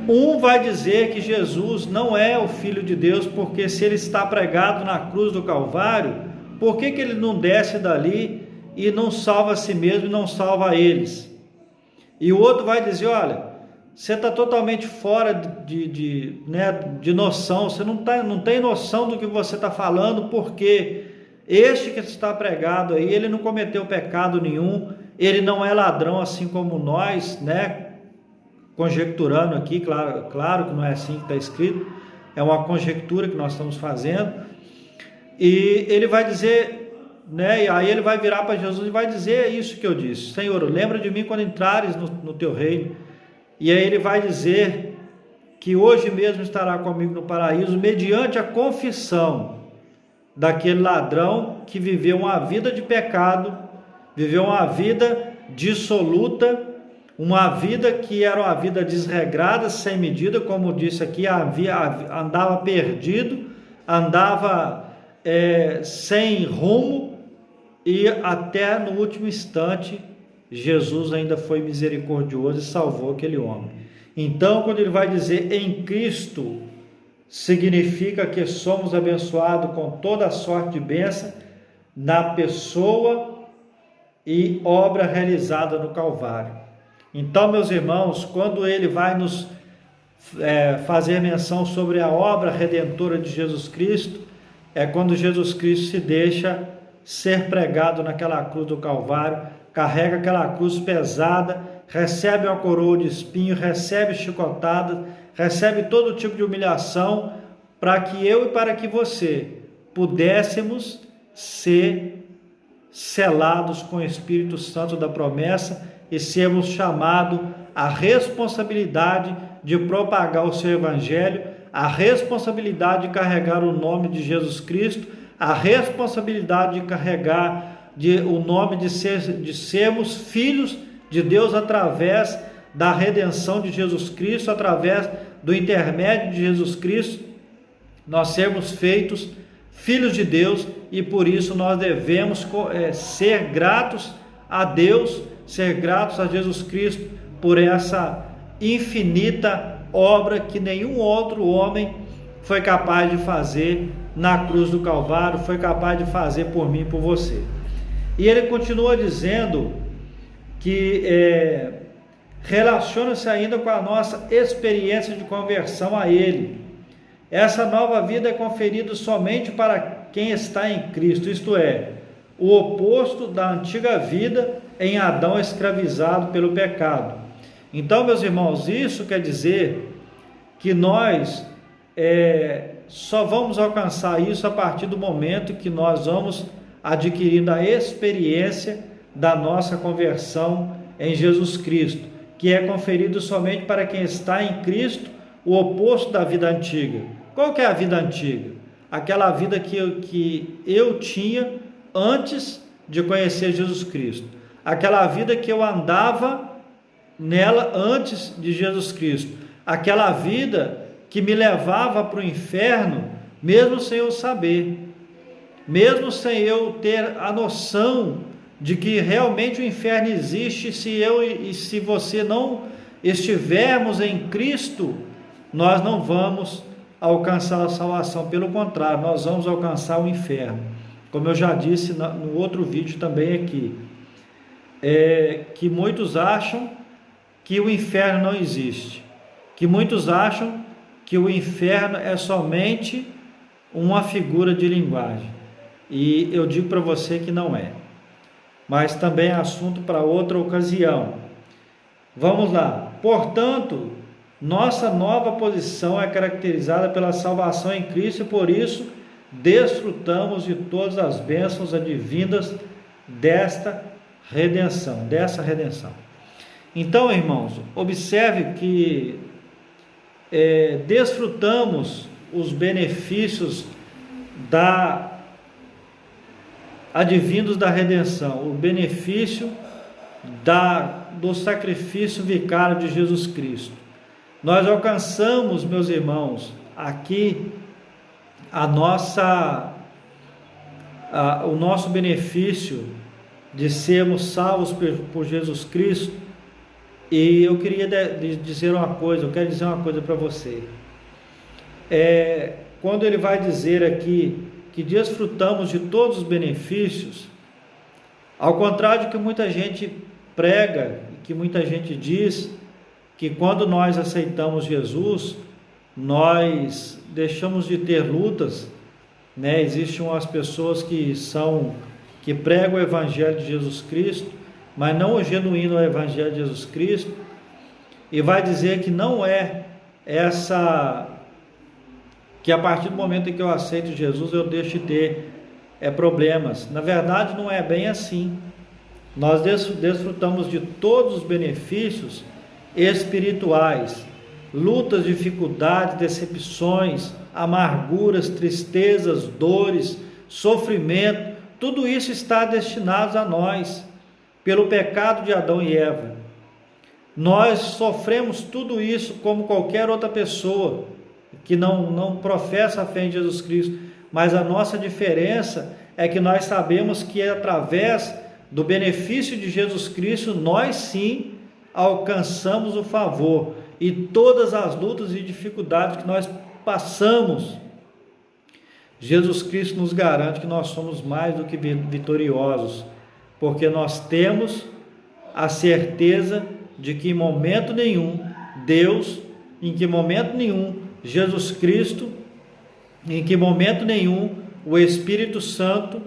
Um vai dizer que Jesus não é o Filho de Deus, porque se ele está pregado na cruz do Calvário, por que ele não desce dali e não salva a si mesmo e não salva eles? E o outro vai dizer: olha, você está totalmente fora de noção, você não tem noção do que você está falando, porque este que está pregado aí, ele não cometeu pecado nenhum, ele não é ladrão assim como nós, conjecturando aqui, claro que não é assim que está escrito, é uma conjectura que nós estamos fazendo. E ele vai dizer, e aí ele vai virar para Jesus e vai dizer isso que eu disse: Senhor, lembra de mim quando entrares no teu reino. E aí ele vai dizer que hoje mesmo estará comigo no paraíso, mediante a confissão daquele ladrão que viveu uma vida de pecado, viveu uma vida dissoluta, uma vida que era uma vida desregrada, sem medida, como disse aqui, andava perdido, andava sem rumo, e até no último instante Jesus ainda foi misericordioso e salvou aquele homem. Então, quando ele vai dizer em Cristo, significa que somos abençoados com toda a sorte de bênção na pessoa e obra realizada no Calvário. Então, meus irmãos, quando ele vai nos fazer menção sobre a obra redentora de Jesus Cristo, é quando Jesus Cristo se deixa ser pregado naquela cruz do Calvário, carrega aquela cruz pesada, recebe uma coroa de espinho, recebe chicotada, recebe todo tipo de humilhação, para que eu e para que você pudéssemos ser selados com o Espírito Santo da promessa e sermos chamados à responsabilidade de propagar o seu Evangelho, a responsabilidade de carregar o nome de Jesus Cristo, a responsabilidade de carregar o nome de sermos filhos de Deus através da redenção de Jesus Cristo, através do intermédio de Jesus Cristo, nós sermos feitos filhos de Deus, e por isso nós devemos ser gratos a Deus, ser gratos a Jesus Cristo por essa infinita obra que nenhum outro homem foi capaz de fazer na cruz do Calvário, foi capaz de fazer por mim e por você. E ele continua dizendo que relaciona-se ainda com a nossa experiência de conversão a ele. Essa nova vida é conferida somente para quem está em Cristo, isto é, o oposto da antiga vida em Adão escravizado pelo pecado. Então, meus irmãos, isso quer dizer que nós só vamos alcançar isso a partir do momento que nós vamos adquirindo a experiência da nossa conversão em Jesus Cristo, que é conferido somente para quem está em Cristo, o oposto da vida antiga. Qual que é a vida antiga? Aquela vida que eu tinha antes de conhecer Jesus Cristo. Aquela vida que eu andava nela antes de Jesus Cristo. Aquela vida que me levava para o inferno, mesmo sem eu saber. Mesmo sem eu ter a noção de que realmente o inferno existe se eu e se você não estivermos em Cristo, nós não vamos alcançar a salvação, pelo contrário, nós vamos alcançar o inferno. Como eu já disse no outro vídeo também aqui, que muitos acham que o inferno não existe, que muitos acham que o inferno é somente uma figura de linguagem, e eu digo para você que não é, mas também é assunto para outra ocasião. Vamos lá. Portanto, nossa nova posição é caracterizada pela salvação em Cristo, e por isso desfrutamos de todas as bênçãos advindas dessa redenção. Então, irmãos, observe que desfrutamos os benefícios advindos da redenção, o benefício do sacrifício vicário de Jesus Cristo. Nós alcançamos, meus irmãos, aqui o nosso benefício de sermos salvos por Jesus Cristo. E eu queria dizer uma coisa, eu quero dizer uma coisa para você. Quando ele vai dizer aqui que desfrutamos de todos os benefícios, ao contrário do que muita gente prega, que muita gente diz, que quando nós aceitamos Jesus, nós deixamos de ter lutas, né? Existem umas pessoas que pregam o Evangelho de Jesus Cristo, mas não o genuíno Evangelho de Jesus Cristo, e vai dizer que não é que a partir do momento em que eu aceito Jesus, eu deixo de ter problemas. Na verdade, não é bem assim. Nós desfrutamos de todos os benefícios espirituais, lutas, dificuldades, decepções, amarguras, tristezas, dores, sofrimento, tudo isso está destinado a nós, pelo pecado de Adão e Eva. Nós sofremos tudo isso como qualquer outra pessoa que não professa a fé em Jesus Cristo, mas a nossa diferença é que nós sabemos que através do benefício de Jesus Cristo, nós sim alcançamos o favor, e todas as lutas e dificuldades que nós passamos, Jesus Cristo nos garante que nós somos mais do que vitoriosos, porque nós temos a certeza de que em momento nenhum Jesus Cristo, em que momento nenhum o Espírito Santo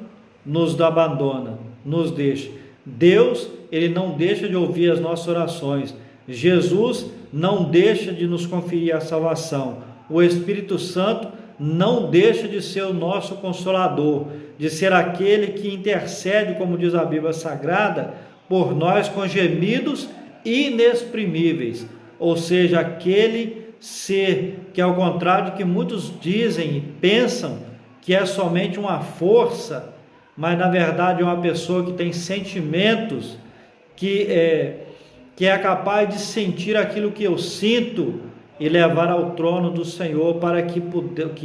nos abandona, nos deixa. Deus, ele não deixa de ouvir as nossas orações. Jesus não deixa de nos conferir a salvação. O Espírito Santo não deixa de ser o nosso consolador, de ser aquele que intercede, como diz a Bíblia Sagrada, por nós com gemidos inexprimíveis. Ou seja, aquele ser que, ao contrário do que muitos dizem e pensam, que é somente uma força, mas na verdade é uma pessoa que tem sentimentos, que é capaz de sentir aquilo que eu sinto e levar ao trono do Senhor, para que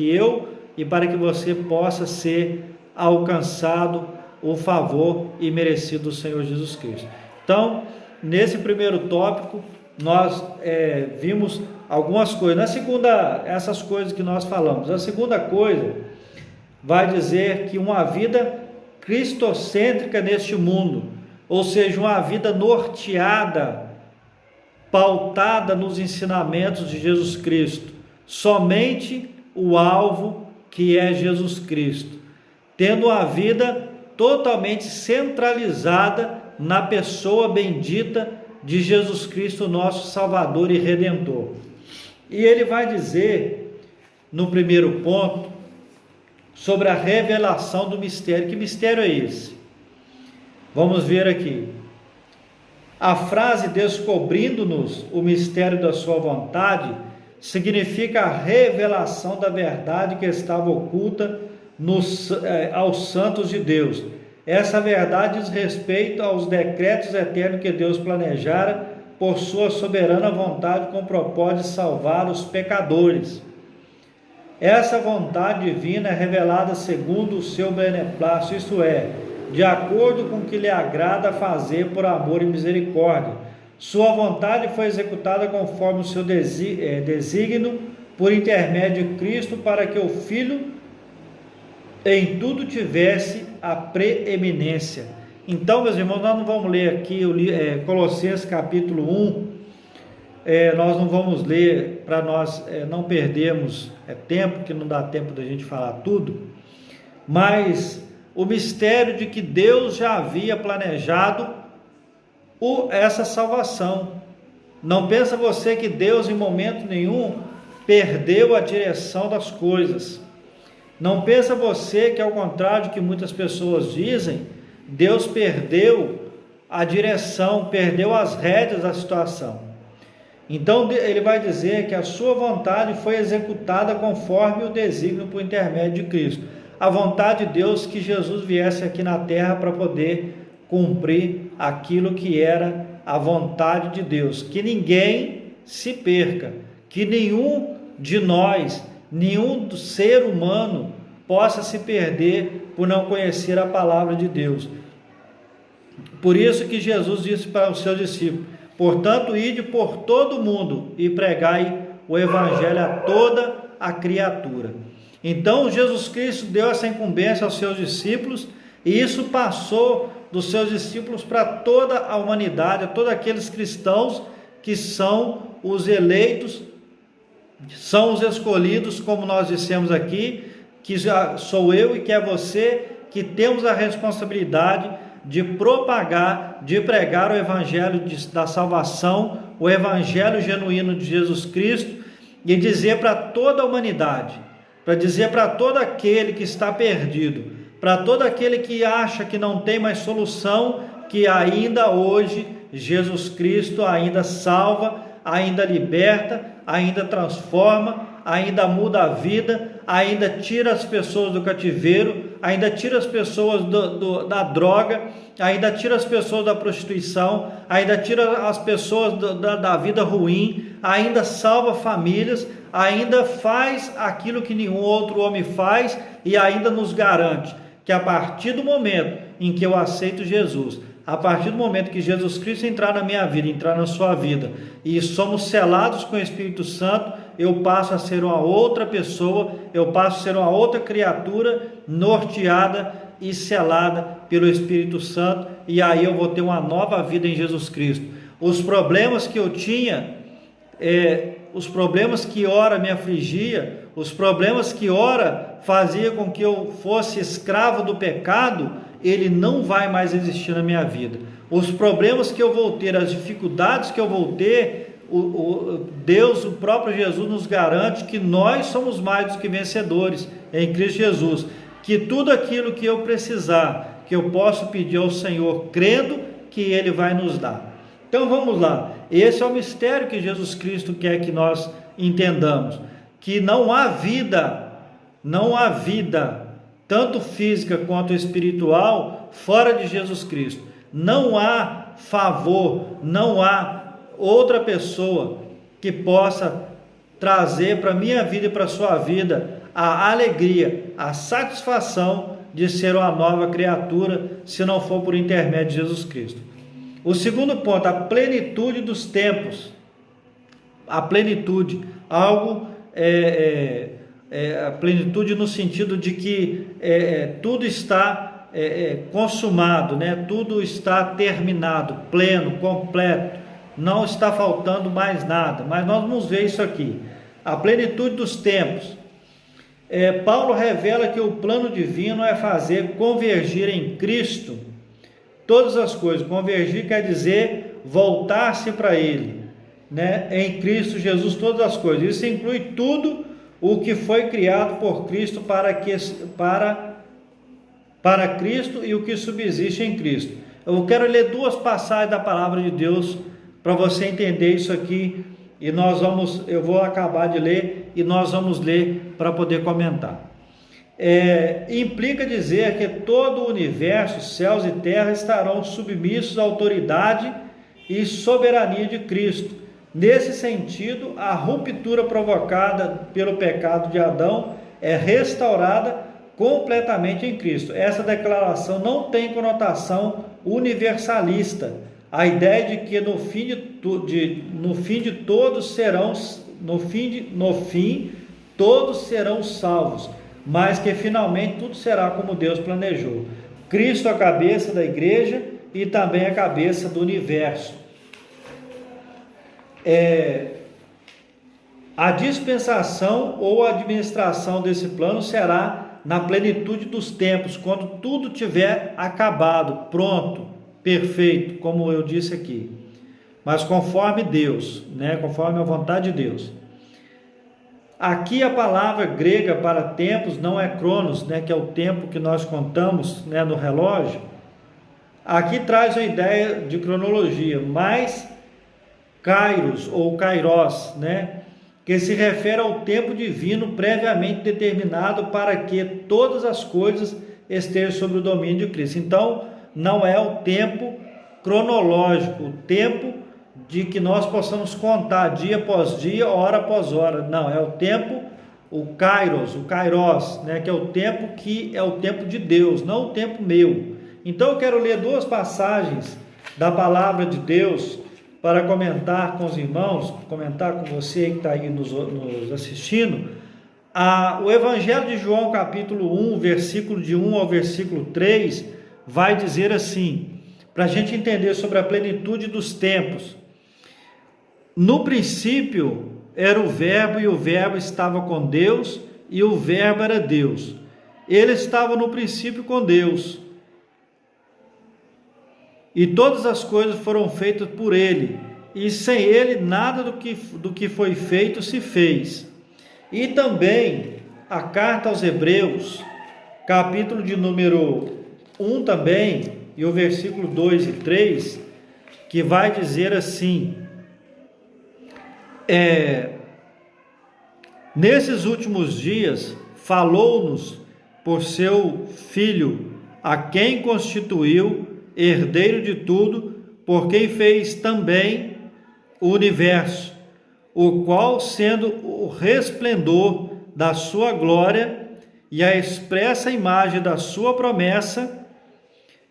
eu e para que você possa ser alcançado o favor e merecido do Senhor Jesus Cristo. Então, nesse primeiro tópico, nós vimos algumas coisas. Na segunda, essas coisas que nós falamos. A segunda coisa vai dizer que uma vida cristocêntrica neste mundo, ou seja, uma vida norteada, pautada nos ensinamentos de Jesus Cristo, somente o alvo que é Jesus Cristo, tendo uma vida totalmente centralizada na pessoa bendita de Jesus Cristo, nosso Salvador e Redentor. E ele vai dizer, no primeiro ponto, sobre a revelação do mistério. Que mistério é esse? Vamos ver aqui. A frase descobrindo-nos o mistério da sua vontade significa a revelação da verdade que estava oculta aos santos de Deus. Essa verdade diz respeito aos decretos eternos que Deus planejara por sua soberana vontade, com o propósito de salvar os pecadores. Essa vontade divina é revelada segundo o seu beneplácito, isto é, de acordo com o que lhe agrada fazer por amor e misericórdia. Sua vontade foi executada conforme o seu desígnio por intermédio de Cristo, para que o Filho em tudo tivesse a preeminência. Então, meus irmãos, nós não vamos ler aqui Colossenses capítulo 1, nós não vamos ler para nós não perdermos tempo, que não dá tempo da gente falar tudo, mas o mistério de que Deus já havia planejado essa salvação. Não pensa você que Deus em momento nenhum perdeu a direção das coisas. Não pensa você que, ao contrário do que muitas pessoas dizem, Deus perdeu a direção, perdeu as rédeas da situação. Então ele vai dizer que a sua vontade foi executada conforme o desígnio por intermédio de Cristo. A vontade de Deus que Jesus viesse aqui na terra para poder cumprir aquilo que era a vontade de Deus, que ninguém se perca, que nenhum de nós, nenhum ser humano possa se perder por não conhecer a palavra de Deus. Por isso que Jesus disse para os seus discípulos: portanto, ide por todo o mundo e pregai o evangelho a toda a criatura. Então Jesus Cristo deu essa incumbência aos seus discípulos, e isso passou dos seus discípulos para toda a humanidade, a todos aqueles cristãos que são os eleitos, são os escolhidos, como nós dissemos aqui, que sou eu e que é você, que temos a responsabilidade de propagar, de pregar o evangelho da salvação, o evangelho genuíno de Jesus Cristo, e dizer para toda a humanidade, para dizer para todo aquele que está perdido, para todo aquele que acha que não tem mais solução, que ainda hoje Jesus Cristo ainda salva, ainda liberta, ainda transforma, ainda muda a vida, ainda tira as pessoas do cativeiro, ainda tira as pessoas da droga, ainda tira as pessoas da prostituição, ainda tira as pessoas da vida ruim, ainda salva famílias, ainda faz aquilo que nenhum outro homem faz, e ainda nos garante que a partir do momento em que eu aceito Jesus, a partir do momento que Jesus Cristo entrar na minha vida, entrar na sua vida, e somos selados com o Espírito Santo, eu passo a ser uma outra pessoa, eu passo a ser uma outra criatura, norteada e selada pelo Espírito Santo, e aí eu vou ter uma nova vida em Jesus Cristo. Os problemas que eu tinha, os problemas que ora me afligia, os problemas que ora fazia com que eu fosse escravo do pecado, ele não vai mais existir na minha vida. Os problemas que eu vou ter, as dificuldades que eu vou ter, Deus, o próprio Jesus nos garante que nós somos mais do que vencedores em Cristo Jesus, que tudo aquilo que eu precisar, que eu posso pedir ao Senhor, crendo que Ele vai nos dar. Então vamos lá, esse é o mistério que Jesus Cristo quer que nós entendamos, que não há vida, tanto física quanto espiritual, fora de Jesus Cristo. Não há favor, não há outra pessoa que possa trazer para a minha vida e para a sua vida a alegria, a satisfação de ser uma nova criatura, se não for por intermédio de Jesus Cristo. O segundo ponto, a plenitude dos tempos. A plenitude, algo a plenitude no sentido de que tudo está consumado, né? Tudo está terminado, pleno, completo, não está faltando mais nada, mas nós vamos ver isso aqui, a plenitude dos tempos. Paulo revela que o plano divino é fazer convergir em Cristo todas as coisas. Convergir quer dizer voltar-se para Ele, né? Em Cristo Jesus todas as coisas, isso inclui tudo o que foi criado por Cristo para Cristo e o que subsiste em Cristo. Eu quero ler duas passagens da palavra de Deus para você entender isso aqui, e eu vou acabar de ler e nós vamos ler para poder comentar. Implica dizer que todo o universo, céus e terra, estarão submissos à autoridade e soberania de Cristo. Nesse sentido, a ruptura provocada pelo pecado de Adão é restaurada completamente em Cristo. Essa declaração não tem conotação universalista. A ideia de que no fim todos serão salvos, mas que finalmente tudo será como Deus planejou. Cristo a cabeça da igreja e também a cabeça do universo. A dispensação ou a administração desse plano será na plenitude dos tempos, quando tudo tiver acabado, pronto, perfeito, como eu disse aqui, mas conforme Deus, conforme a vontade de Deus. Aqui a palavra grega para tempos não é cronos, que é o tempo que nós contamos, no relógio. Aqui traz a ideia de cronologia, mas kairos ou kairos, que se refere ao tempo divino previamente determinado para que todas as coisas estejam sob o domínio de Cristo. Então, não é o tempo cronológico, o tempo de que nós possamos contar dia após dia, hora após hora. Não, é o tempo, o kairos, que é o tempo de Deus, não o tempo meu. Então eu quero ler duas passagens da palavra de Deus para comentar com os irmãos, comentar com você que está aí nos assistindo. O Evangelho de João, capítulo 1, versículo de 1 ao versículo 3, vai dizer assim, para a gente entender sobre a plenitude dos tempos. No princípio era o Verbo, e o Verbo estava com Deus, e o Verbo era Deus. Ele estava no princípio com Deus. E todas as coisas foram feitas por ele, e sem ele nada do que foi feito se fez. E também a carta aos Hebreus, capítulo de número 1 também, e o versículo 2 e 3, que vai dizer assim: nesses últimos dias falou-nos por seu Filho, a quem constituiu herdeiro de tudo, por quem fez também o universo, o qual, sendo o resplendor da sua glória e a expressa imagem da sua promessa,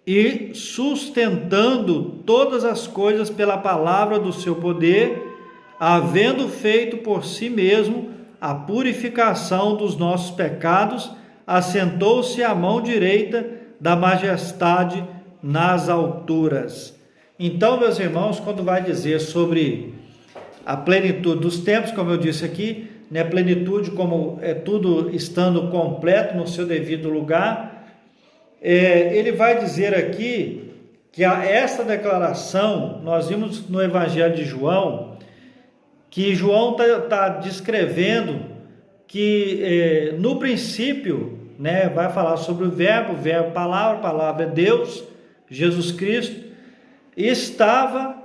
e sustentando todas as coisas pela palavra do seu poder, havendo feito por si mesmo a purificação dos nossos pecados, assentou-se à mão direita da majestade nas alturas. Então, meus irmãos, quando vai dizer sobre a plenitude dos tempos, como eu disse aqui, plenitude como é tudo estando completo no seu devido lugar, ele vai dizer aqui que essa declaração, nós vimos no Evangelho de João, que João está descrevendo que no princípio, vai falar sobre o verbo palavra é Deus, Jesus Cristo, estava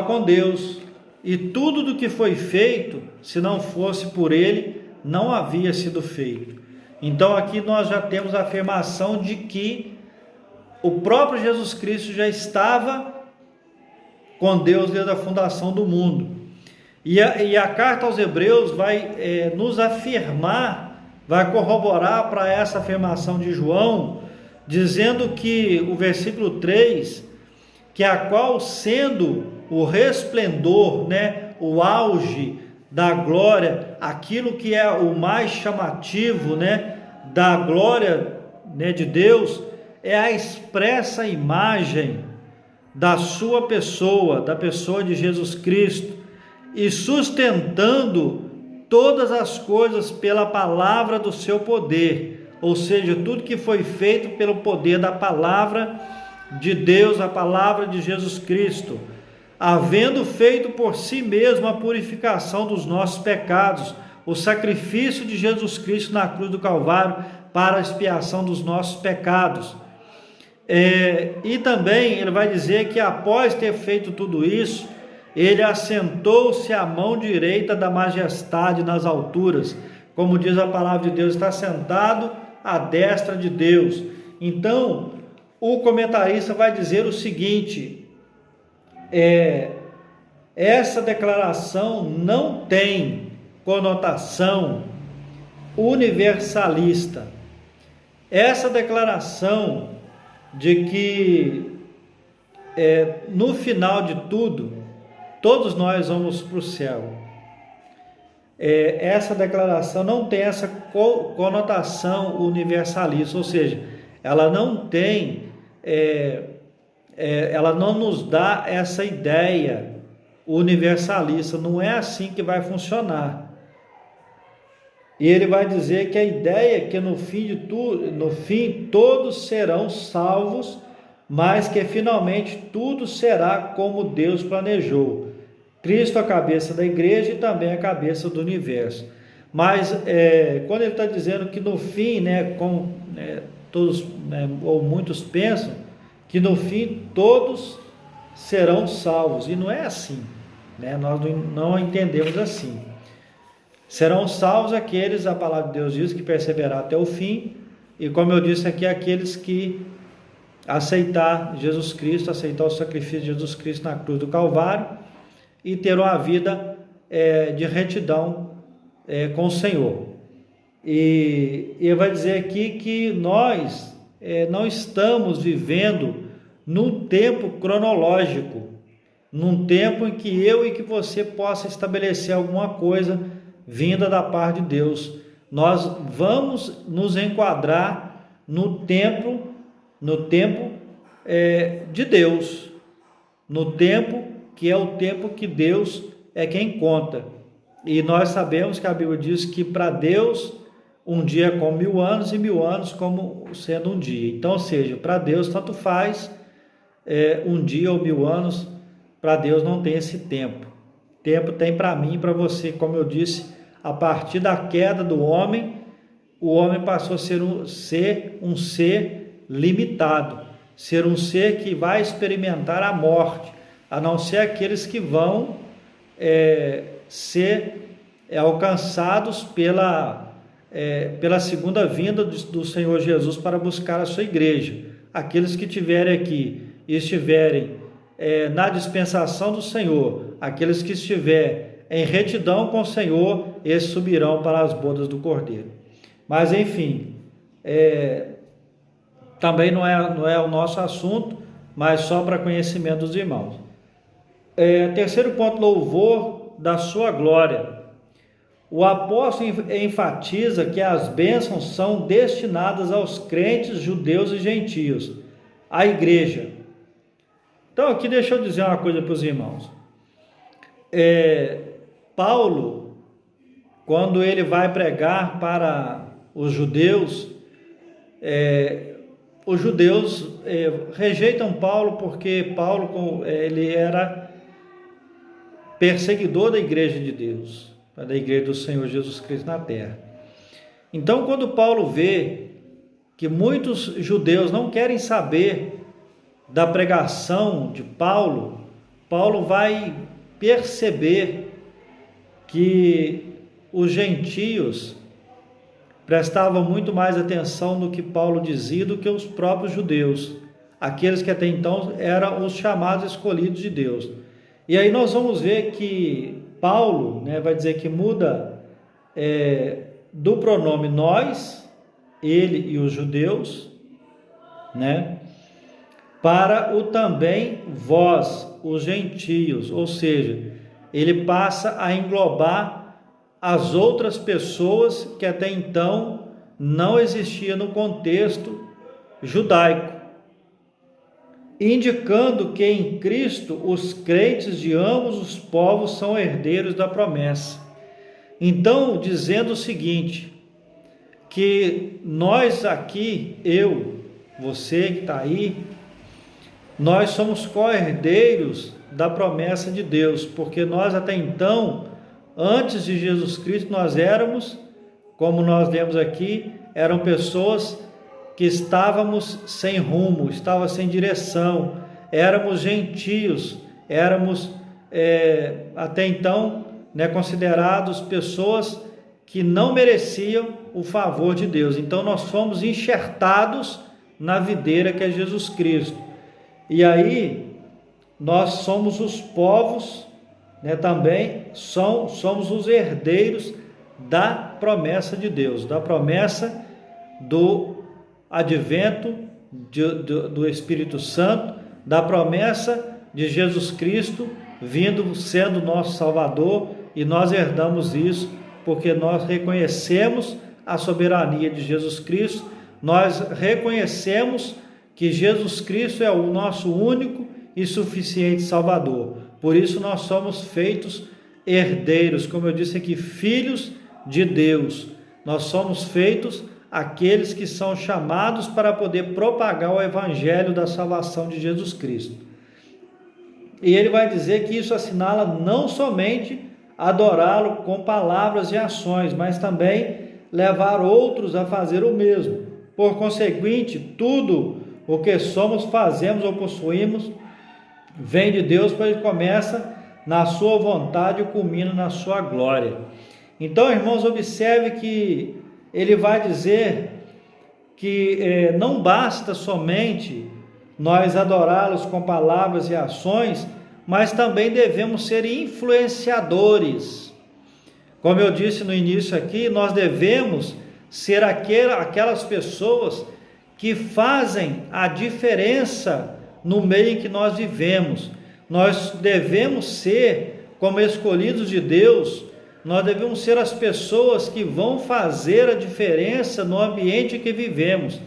com Deus, e tudo do que foi feito, se não fosse por ele, não havia sido feito. Então aqui nós já temos a afirmação de que o próprio Jesus Cristo já estava com Deus desde a fundação do mundo. E a carta aos Hebreus vai nos afirmar, vai corroborar para essa afirmação de João, dizendo que o versículo 3, que a qual sendo o resplendor, o auge da glória, aquilo que é o mais chamativo, da glória, de Deus, é a expressa imagem da sua pessoa, da pessoa de Jesus Cristo, e sustentando todas as coisas pela palavra do seu poder, ou seja, tudo que foi feito pelo poder da palavra de Deus, a palavra de Jesus Cristo, havendo feito por si mesmo a purificação dos nossos pecados, o sacrifício de Jesus Cristo na cruz do Calvário para a expiação dos nossos pecados. E também ele vai dizer que após ter feito tudo isso, ele assentou-se à mão direita da majestade nas alturas, como diz a palavra de Deus, está sentado à destra de Deus. Então, o comentarista vai dizer o seguinte: essa declaração não tem conotação universalista. Essa declaração de que no final de tudo, todos nós vamos para o céu. Essa declaração não tem essa conotação universalista, ou seja, ela não tem, ela não nos dá essa ideia universalista, não é assim que vai funcionar. E ele vai dizer que a ideia é que no fim todos serão salvos, mas que finalmente tudo será como Deus planejou. Cristo a cabeça da igreja e também a cabeça do universo. Mas quando ele está dizendo que no fim, como todos, ou muitos pensam, que no fim todos serão salvos, e não é assim, nós não entendemos assim. Serão salvos aqueles, a palavra de Deus diz, que perseverar até o fim, e como eu disse aqui, aqueles que aceitar Jesus Cristo, aceitar o sacrifício de Jesus Cristo na cruz do Calvário, e ter uma vida de retidão com o Senhor. E ele vai dizer aqui que nós não estamos vivendo num tempo cronológico, num tempo em que eu e que você possa estabelecer alguma coisa vinda da parte de Deus. Nós vamos nos enquadrar no tempo de Deus, no tempo que é o tempo que Deus é quem conta. E nós sabemos que a Bíblia diz que para Deus um dia é como 1000 anos e 1000 anos como sendo um dia. Então, ou seja, para Deus tanto faz um dia ou 1000 anos, para Deus não tem esse tempo. Tempo tem para mim e para você, como eu disse, a partir da queda do homem, o homem passou a ser um ser limitado, ser um ser que vai experimentar a morte, a não ser aqueles que vão ser alcançados pela segunda vinda do Senhor Jesus para buscar a sua igreja. Aqueles que estiverem aqui e estiverem na dispensação do Senhor, aqueles que estiverem em retidão com o Senhor, esses subirão para as bodas do Cordeiro. Mas enfim, também não é o nosso assunto, mas só para conhecimento dos irmãos. Terceiro ponto, louvor da sua glória. O apóstolo enfatiza que as bênçãos são destinadas aos crentes, judeus e gentios, à igreja. Então aqui deixa eu dizer uma coisa para os irmãos. Paulo, quando ele vai pregar para os judeus rejeitam Paulo porque Paulo ele era perseguidor da igreja de Deus, da igreja do Senhor Jesus Cristo na terra. Então, quando Paulo vê que muitos judeus não querem saber da pregação de Paulo, Paulo vai perceber que os gentios prestavam muito mais atenção no que Paulo dizia do que os próprios judeus, aqueles que até então eram os chamados escolhidos de Deus. E aí nós vamos ver que Paulo vai dizer que muda do pronome nós, ele e os judeus, para o também vós, os gentios, ou seja, ele passa a englobar as outras pessoas que até então não existiam no contexto judaico, indicando que em Cristo os crentes de ambos os povos são herdeiros da promessa. Então, dizendo o seguinte, que nós aqui, eu, você que está aí, nós somos co-herdeiros da promessa de Deus, porque nós até então, antes de Jesus Cristo, nós éramos, como nós lemos aqui, eram pessoas que estávamos sem rumo, estávamos sem direção, éramos gentios, éramos até então considerados pessoas que não mereciam o favor de Deus. Então nós fomos enxertados na videira que é Jesus Cristo. E aí nós somos os povos, também somos os herdeiros da promessa de Deus, da promessa do advento do Espírito Santo, da promessa de Jesus Cristo vindo, sendo nosso Salvador, e nós herdamos isso porque nós reconhecemos a soberania de Jesus Cristo, nós reconhecemos que Jesus Cristo é o nosso único e suficiente Salvador. Por isso nós somos feitos herdeiros, como eu disse aqui, filhos de Deus. Nós somos feitos aqueles que são chamados para poder propagar o evangelho da salvação de Jesus Cristo. E ele vai dizer que isso assinala não somente adorá-lo com palavras e ações, mas também levar outros a fazer o mesmo. Por conseguinte, tudo o que somos, fazemos ou possuímos vem de Deus, pois ele começa na sua vontade e culmina na sua glória. Então, irmãos, observe que ele vai dizer que não basta somente nós adorá-los com palavras e ações, mas também devemos ser influenciadores. Como eu disse no início aqui, nós devemos ser aquelas pessoas que fazem a diferença no meio em que nós vivemos. Nós devemos ser, como escolhidos de Deus, nós devemos ser as pessoas que vão fazer a diferença no ambiente em que vivemos.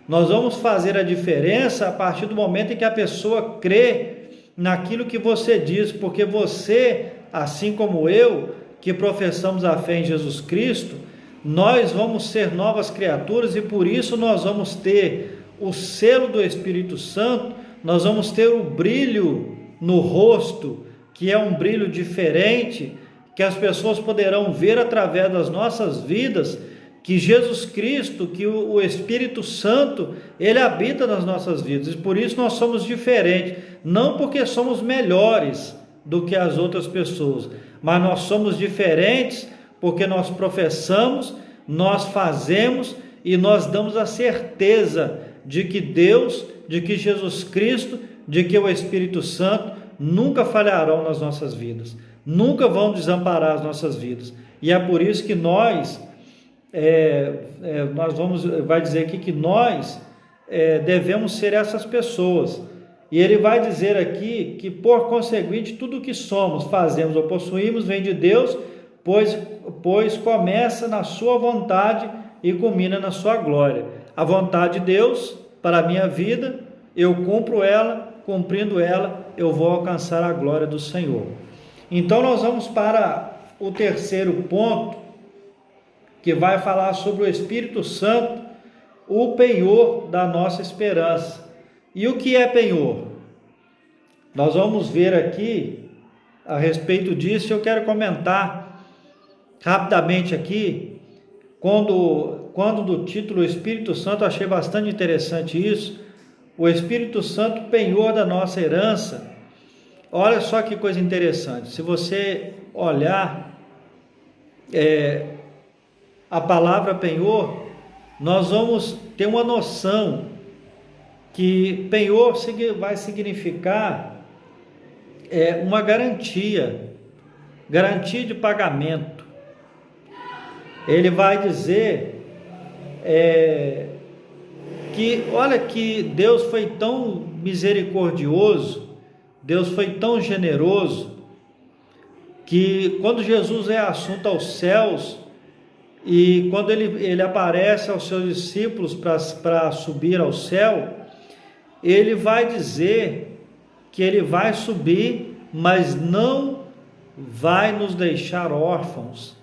Nós vamos fazer a diferença a partir do momento em que a pessoa crê naquilo que você diz, porque você, assim como eu, que professamos a fé em Jesus Cristo, nós vamos ser novas criaturas e por isso nós vamos ter o selo do Espírito Santo, nós vamos ter o brilho no rosto, que é um brilho diferente, que as pessoas poderão ver através das nossas vidas, que Jesus Cristo, que o Espírito Santo, ele habita nas nossas vidas, e por isso nós somos diferentes, não porque somos melhores do que as outras pessoas, mas nós somos diferentes porque nós professamos, nós fazemos e nós damos a certeza de que Deus, de que Jesus Cristo, de que o Espírito Santo nunca falharão nas nossas vidas, nunca vão desamparar as nossas vidas. E é por isso que vai dizer aqui que nós devemos ser essas pessoas. E ele vai dizer aqui que, por conseguinte, tudo o que somos, fazemos ou possuímos vem de Deus, pois começa na sua vontade e culmina na sua glória. A vontade de Deus para a minha vida, eu cumpro ela, cumprindo ela, eu vou alcançar a glória do Senhor. Então nós vamos para o terceiro ponto, que vai falar sobre o Espírito Santo, o penhor da nossa esperança. E o que é penhor? Nós vamos ver aqui a respeito disso. Eu quero comentar rapidamente aqui, quando do título Espírito Santo, achei bastante interessante isso, o Espírito Santo, penhor da nossa herança. Olha só que coisa interessante, se você olhar a palavra penhor, nós vamos ter uma noção que penhor vai significar uma garantia de pagamento. Ele vai dizer que, olha, que Deus foi tão misericordioso, Deus foi tão generoso, que quando Jesus é assunto aos céus, e quando ele aparece aos seus discípulos para subir ao céu, ele vai dizer que ele vai subir, mas não vai nos deixar órfãos.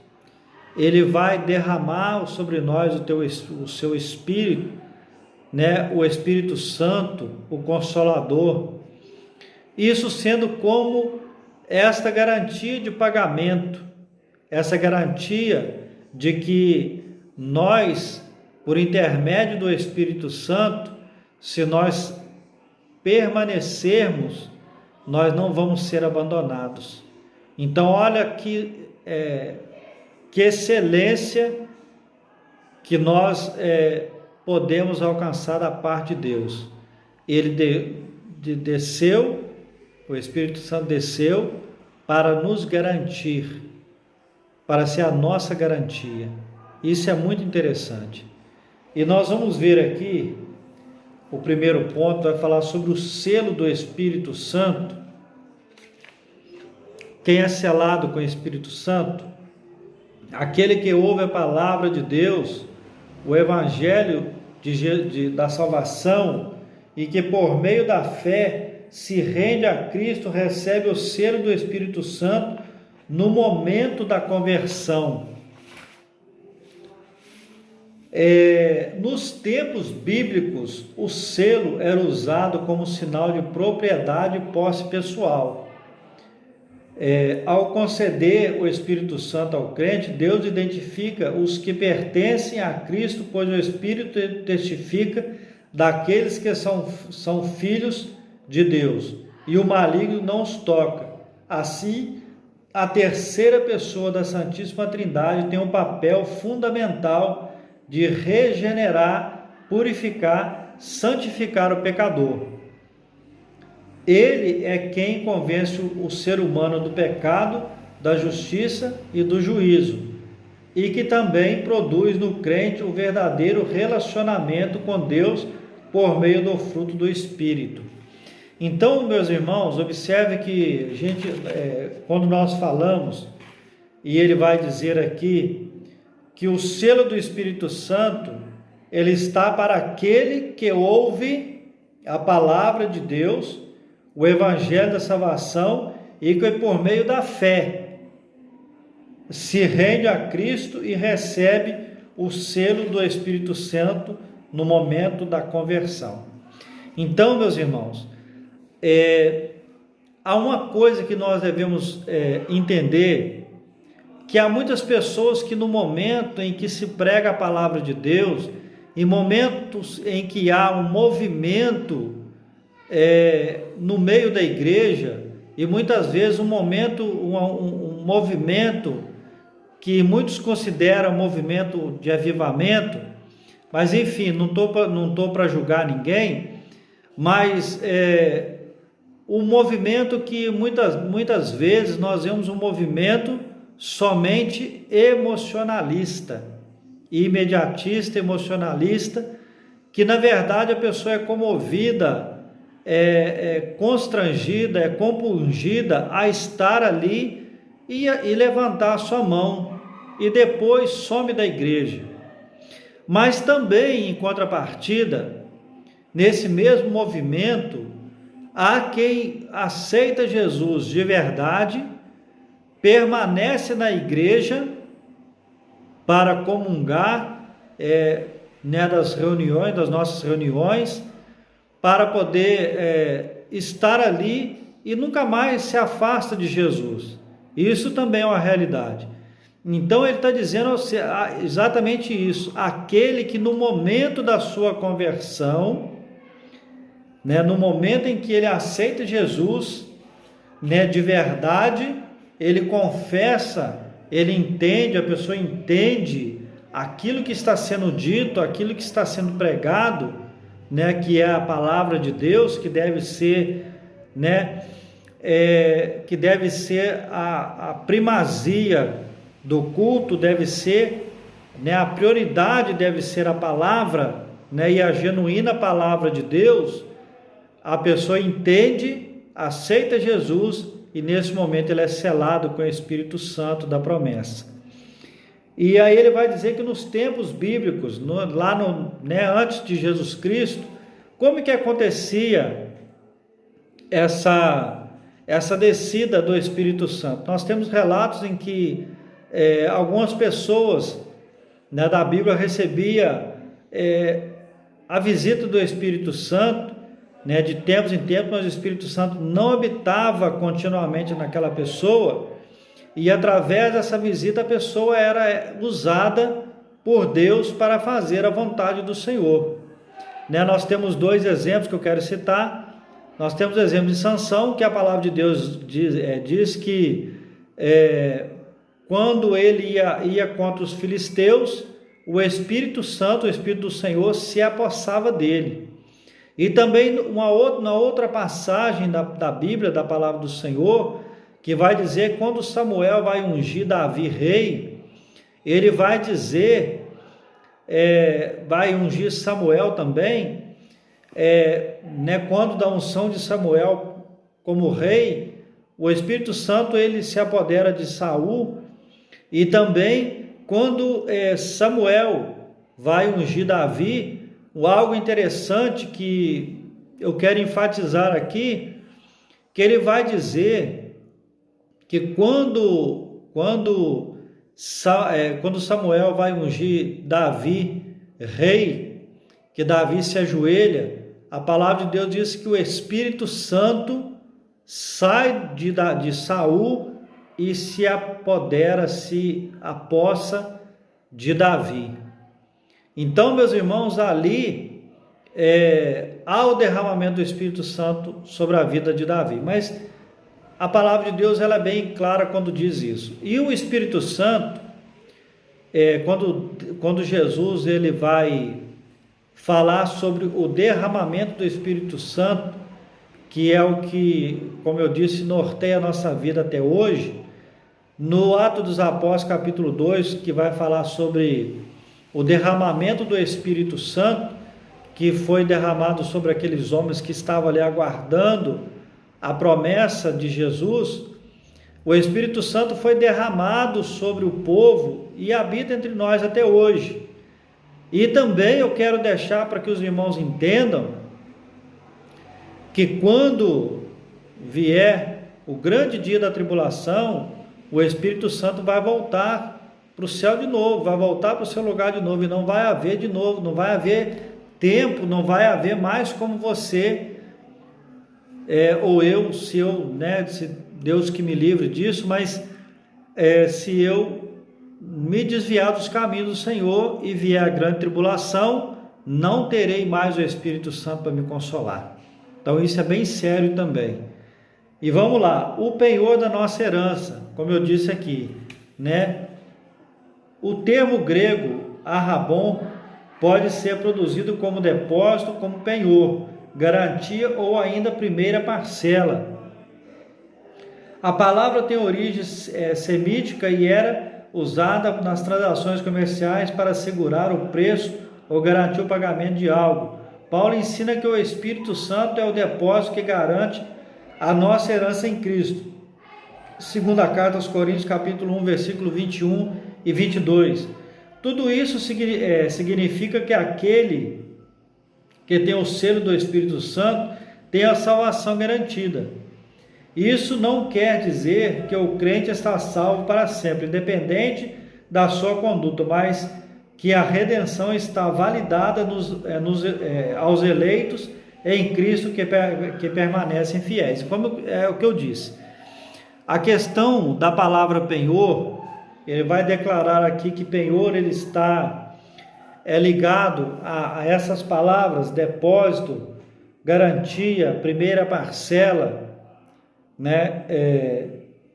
Ele vai derramar sobre nós o seu Espírito, né? O Espírito Santo, o Consolador. Isso sendo como esta garantia de pagamento, essa garantia de que nós, por intermédio do Espírito Santo, se nós permanecermos, nós não vamos ser abandonados. Então, olha que excelência que nós podemos alcançar da parte de Deus. Ele desceu, o Espírito Santo desceu para nos garantir para ser a nossa garantia. Isso é muito interessante. E nós vamos ver aqui, o primeiro ponto vai falar sobre o selo do Espírito Santo. Quem é selado com o Espírito Santo? Aquele que ouve a palavra de Deus, o Evangelho da salvação, e que por meio da fé se rende a Cristo, recebe o selo do Espírito Santo no momento da conversão. Nos tempos bíblicos, o selo era usado como sinal de propriedade e posse pessoal. Ao conceder o Espírito Santo ao crente, Deus identifica os que pertencem a Cristo, pois o Espírito testifica daqueles que são filhos de Deus, e o maligno não os toca. Assim, a terceira pessoa da Santíssima Trindade tem um papel fundamental de regenerar, purificar, santificar o pecador. Ele é quem convence o ser humano do pecado, da justiça e do juízo, e que também produz no crente o verdadeiro relacionamento com Deus por meio do fruto do Espírito. Então, meus irmãos, observe que quando nós falamos, e ele vai dizer aqui, que o selo do Espírito Santo, ele está para aquele que ouve a palavra de Deus, o Evangelho da salvação, e que por meio da fé se rende a Cristo e recebe o selo do Espírito Santo no momento da conversão. Então, meus irmãos, há uma coisa que nós devemos entender, que há muitas pessoas que no momento em que se prega a palavra de Deus, em momentos em que há um movimento no meio da igreja, e muitas vezes um movimento que muitos consideram um movimento de avivamento, mas enfim, não estou para julgar ninguém, mas um movimento que muitas vezes nós vemos um movimento somente emocionalista, imediatista, emocionalista, que na verdade a pessoa é comovida, constrangida, compungida a estar ali e levantar a sua mão, e depois some da igreja. Mas também, em contrapartida, nesse mesmo movimento, há quem aceita Jesus de verdade, permanece na igreja para comungar das nossas reuniões, para poder estar ali e nunca mais se afasta de Jesus. Isso também é uma realidade. Então ele está dizendo exatamente isso: aquele que no momento da sua conversão, no momento em que ele aceita Jesus, de verdade, ele confessa, ele entende, a pessoa entende aquilo que está sendo dito, aquilo que está sendo pregado, que é a palavra de Deus, que deve ser, a primazia do culto, deve ser, a prioridade deve ser a palavra, e a genuína palavra de Deus. A pessoa entende, aceita Jesus, e nesse momento ele é selado com o Espírito Santo da promessa. E aí ele vai dizer que nos tempos bíblicos, antes de Jesus Cristo, como que acontecia essa descida do Espírito Santo? Nós temos relatos em que algumas pessoas da Bíblia recebia a visita do Espírito Santo, de tempos em tempos, mas o Espírito Santo não habitava continuamente naquela pessoa, e através dessa visita a pessoa era usada por Deus para fazer a vontade do Senhor. Nós temos dois exemplos que eu quero citar. Nós temos o exemplo de Sansão, que a palavra de Deus diz que quando ele ia contra os filisteus, o Espírito Santo, o Espírito do Senhor, se apossava dele. E também na outra passagem da Bíblia, da palavra do Senhor, que vai dizer quando Samuel vai ungir Davi rei, ele vai dizer, vai ungir Samuel também, quando da unção de Samuel como rei, o Espírito Santo ele se apodera de Saul, e também quando Samuel vai ungir Davi, algo interessante que eu quero enfatizar aqui, que ele vai dizer que quando Samuel vai ungir Davi rei, que Davi se ajoelha, a palavra de Deus diz que o Espírito Santo sai de Saul e se apodera, se apossa de Davi. Então, meus irmãos, ali há o derramamento do Espírito Santo sobre a vida de Davi, mas a palavra de Deus ela é bem clara quando diz isso. E o Espírito Santo, quando Jesus ele vai falar sobre o derramamento do Espírito Santo, que é o que, como eu disse, norteia a nossa vida até hoje, no Atos dos Apóstolos, capítulo 2, que vai falar sobre o derramamento do Espírito Santo, que foi derramado sobre aqueles homens que estavam ali aguardando a promessa de Jesus. O Espírito Santo foi derramado sobre o povo e habita entre nós até hoje. E também eu quero deixar para que os irmãos entendam que quando vier o grande dia da tribulação, o Espírito Santo vai voltar para o céu de novo, vai voltar para o seu lugar de novo, e não vai haver de novo, não vai haver tempo, não vai haver mais como você ou eu, se Deus que me livre disso, mas se eu me desviar dos caminhos do Senhor e vier a grande tribulação, não terei mais o Espírito Santo para me consolar. Então isso é bem sério também. E vamos lá, o penhor da nossa herança, como eu disse aqui, o termo grego arrabon pode ser produzido como depósito, como penhor, garantia ou ainda primeira parcela. A palavra tem origem semítica e era usada nas transações comerciais para assegurar o preço ou garantir o pagamento de algo. Paulo ensina que o Espírito Santo é o depósito que garante a nossa herança em Cristo. Segunda carta aos Coríntios, capítulo 1, versículo 21 e 22. Tudo isso significa que aquele que tem o selo do Espírito Santo tem a salvação garantida. Isso não quer dizer que o crente está salvo para sempre, independente da sua conduta, mas que a redenção está validada aos eleitos em Cristo que permanecem fiéis. Como é o que eu disse. A questão da palavra penhor, ele vai declarar aqui que penhor ele está ligado a essas palavras, depósito, garantia, primeira parcela,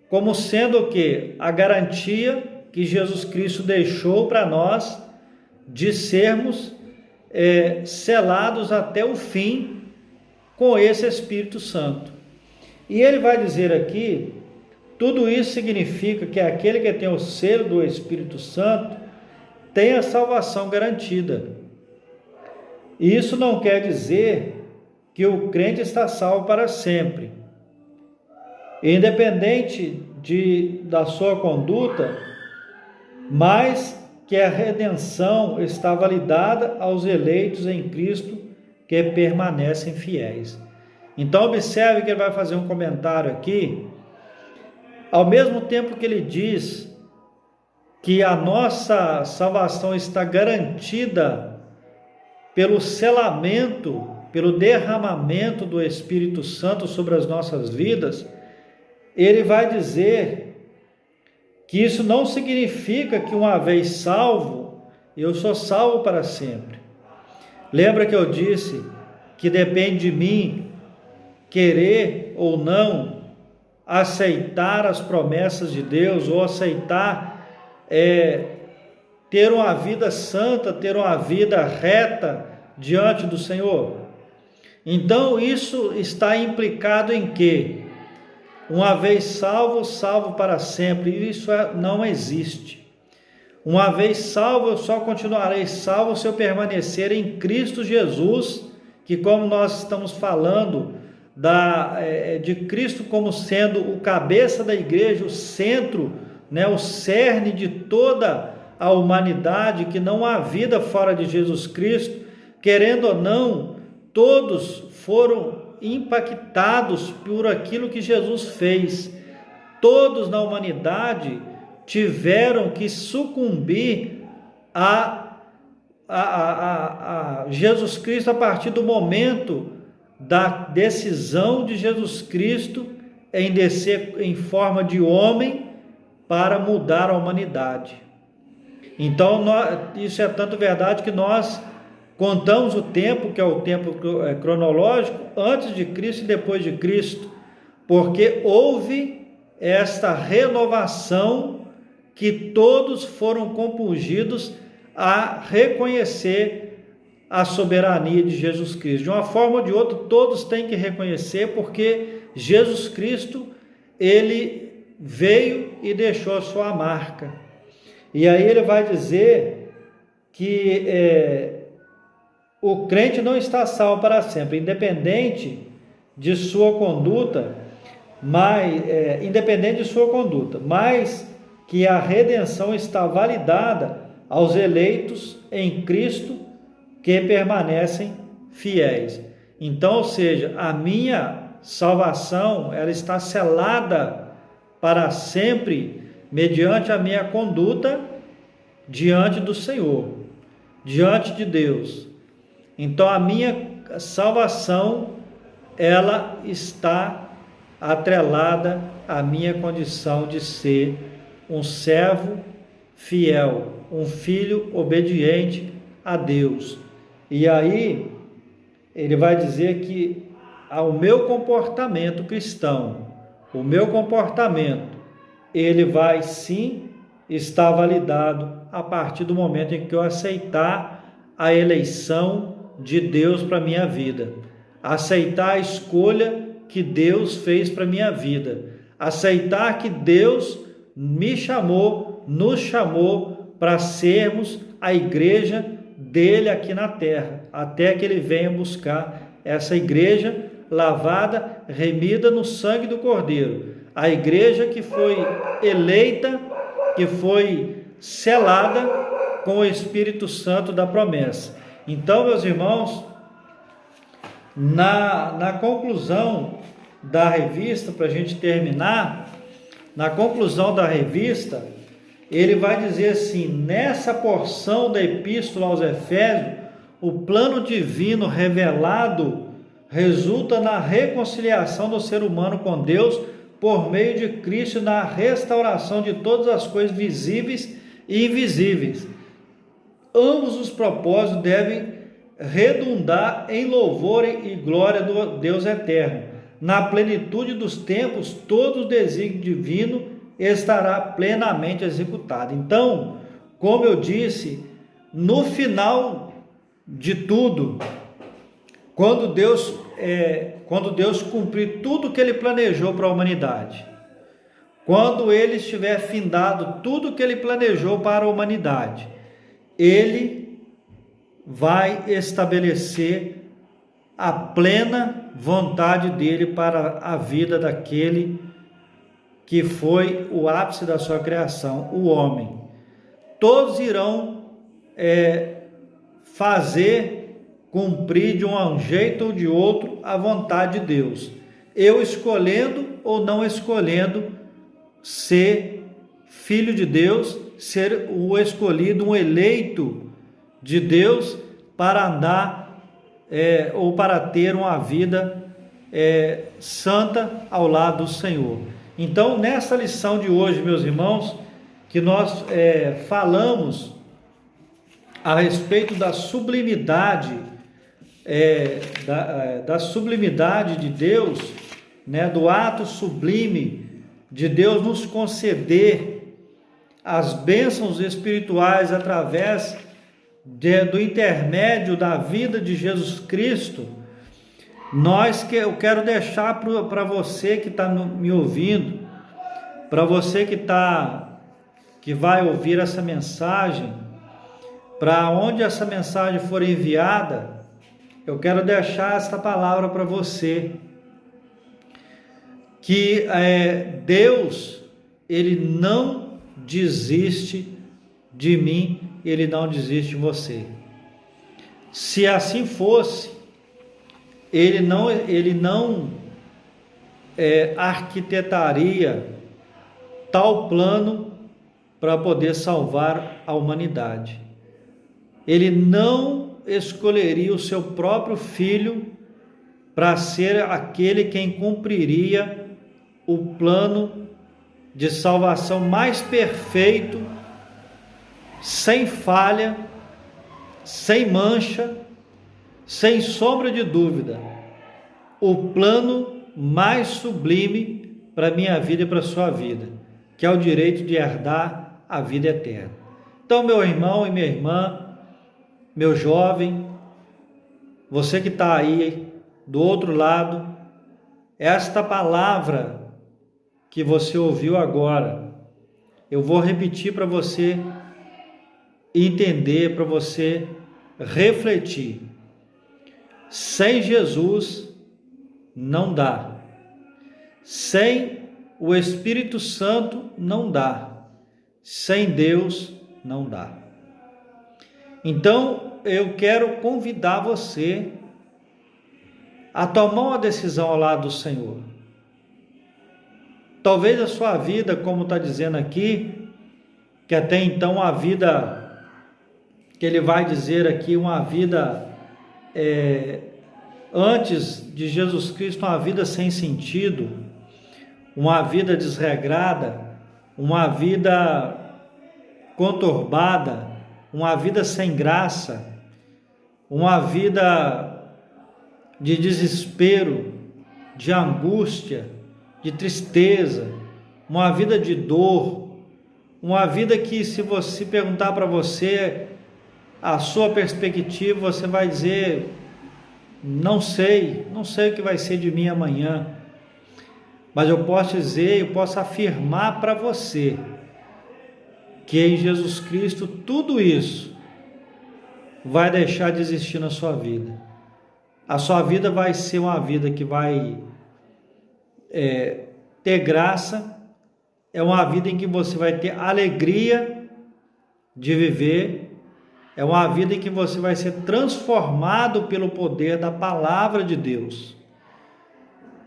como sendo o quê? A garantia que Jesus Cristo deixou para nós de sermos selados até o fim com esse Espírito Santo. E ele vai dizer aqui, tudo isso significa que aquele que tem o selo do Espírito Santo tem a salvação garantida. E isso não quer dizer que o crente está salvo para sempre. Independente da sua conduta, mas que a redenção está validada aos eleitos em Cristo que permanecem fiéis. Então observe que ele vai fazer um comentário aqui, ao mesmo tempo que ele diz que a nossa salvação está garantida pelo selamento, pelo derramamento do Espírito Santo sobre as nossas vidas, ele vai dizer que isso não significa que uma vez salvo, eu sou salvo para sempre. Lembra que eu disse que depende de mim querer ou não aceitar as promessas de Deus ou aceitar ter uma vida santa, ter uma vida reta diante do Senhor. Então isso está implicado em quê? Uma vez salvo, salvo para sempre. Isso não existe. Uma vez salvo, eu só continuarei salvo se eu permanecer em Cristo Jesus, que, como nós estamos falando de Cristo como sendo o cabeça da igreja, o centro, né, o cerne de toda a humanidade, que não há vida fora de Jesus Cristo, querendo ou não, todos foram impactados por aquilo que Jesus fez. Todos na humanidade tiveram que sucumbir a Jesus Cristo a partir do momento da decisão de Jesus Cristo em descer em forma de homem para mudar a humanidade. Então, isso é tanto verdade que nós contamos o tempo, que é o tempo cronológico, antes de Cristo e depois de Cristo, porque houve esta renovação que todos foram compungidos a reconhecer a soberania de Jesus Cristo. De uma forma ou de outra, todos têm que reconhecer, porque Jesus Cristo, ele veio e deixou a sua marca. E aí ele vai dizer que o crente não está salvo para sempre, independente de sua conduta, mas que a redenção está validada aos eleitos em Cristo que permanecem fiéis. Então, ou seja, a minha salvação, ela está selada para sempre mediante a minha conduta diante do Senhor, diante de Deus. Então, a minha salvação, ela está atrelada à minha condição de ser um servo fiel, um filho obediente a Deus. E aí, ele vai dizer que ao meu comportamento cristão, o meu comportamento, ele vai sim estar validado a partir do momento em que eu aceitar a eleição de Deus para a minha vida, aceitar a escolha que Deus fez para a minha vida, aceitar que Deus me chamou, nos chamou para sermos a igreja dele aqui na terra, até que ele venha buscar essa igreja lavada, remida no sangue do Cordeiro, a igreja que foi eleita, que foi selada com o Espírito Santo da promessa. Então, meus irmãos, na conclusão da revista, para a gente terminar, na conclusão da revista, ele vai dizer assim: nessa porção da Epístola aos Efésios, o plano divino revelado resulta na reconciliação do ser humano com Deus por meio de Cristo, na restauração de todas as coisas visíveis e invisíveis. Ambos os propósitos devem redundar em louvor e glória do Deus eterno. Na plenitude dos tempos, todo o desígnio divino estará plenamente executado. Então, como eu disse, no final de tudo, quando Deus cumprir tudo que Ele planejou para a humanidade, quando Ele estiver findado tudo que Ele planejou para a humanidade, Ele vai estabelecer a plena vontade dele para a vida daquele que foi o ápice da sua criação, o homem. Todos irão cumprir de um jeito ou de outro a vontade de Deus, eu escolhendo ou não escolhendo ser filho de Deus, ser o escolhido, um eleito de Deus para andar ou para ter uma vida santa ao lado do Senhor. Então, nessa lição de hoje, meus irmãos, que nós falamos a respeito da sublimidade, da sublimidade de Deus, né, do ato sublime de Deus nos conceder as bênçãos espirituais através do intermédio da vida de Jesus Cristo, Eu quero deixar para você que está me ouvindo, para você que vai ouvir essa mensagem, para onde essa mensagem for enviada, eu quero deixar esta palavra para você, que Deus, Ele não desiste de mim, Ele não desiste de você. Se assim fosse, Ele não arquitetaria tal plano para poder salvar a humanidade. Ele não escolheria o seu próprio filho para ser aquele quem cumpriria o plano de salvação mais perfeito, sem falha, sem mancha, sem sombra de dúvida, o plano mais sublime para a minha vida e para a sua vida, que é o direito de herdar a vida eterna. Então, meu irmão e minha irmã, meu jovem, você que está aí do outro lado, esta palavra que você ouviu agora, eu vou repetir para você entender, para você refletir. Sem Jesus não dá. Sem o Espírito Santo não dá. Sem Deus não dá. Então, eu quero convidar você a tomar uma decisão ao lado do Senhor. Talvez a sua vida, como está dizendo aqui, que até então a vida, que ele vai dizer aqui, uma vida antes de Jesus Cristo, uma vida sem sentido, uma vida desregrada, uma vida conturbada, uma vida sem graça, uma vida de desespero, de angústia, de tristeza, uma vida de dor, uma vida que, se você perguntar para você a sua perspectiva, você vai dizer: não sei o que vai ser de mim amanhã, mas eu posso dizer, eu posso afirmar para você que em Jesus Cristo tudo isso vai deixar de existir na sua vida. A sua vida vai ser uma vida que vai ter graça, é uma vida em que você vai ter alegria de viver, é uma vida em que você vai ser transformado pelo poder da palavra de Deus.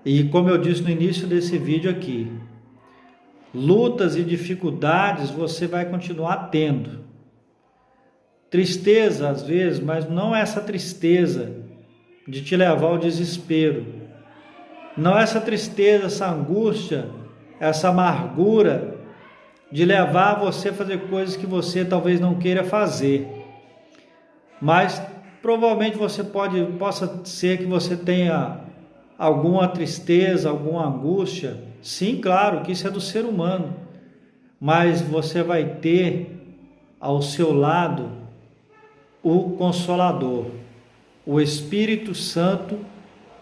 E como eu disse no início desse vídeo aqui, lutas e dificuldades você vai continuar tendo. Tristeza às vezes, mas não essa tristeza de te levar ao desespero. Não essa tristeza, essa angústia, essa amargura de levar você a fazer coisas que você talvez não queira fazer. Mas provavelmente possa ser que você tenha alguma tristeza, alguma angústia. Sim, claro que isso é do ser humano. Mas você vai ter ao seu lado o Consolador, o Espírito Santo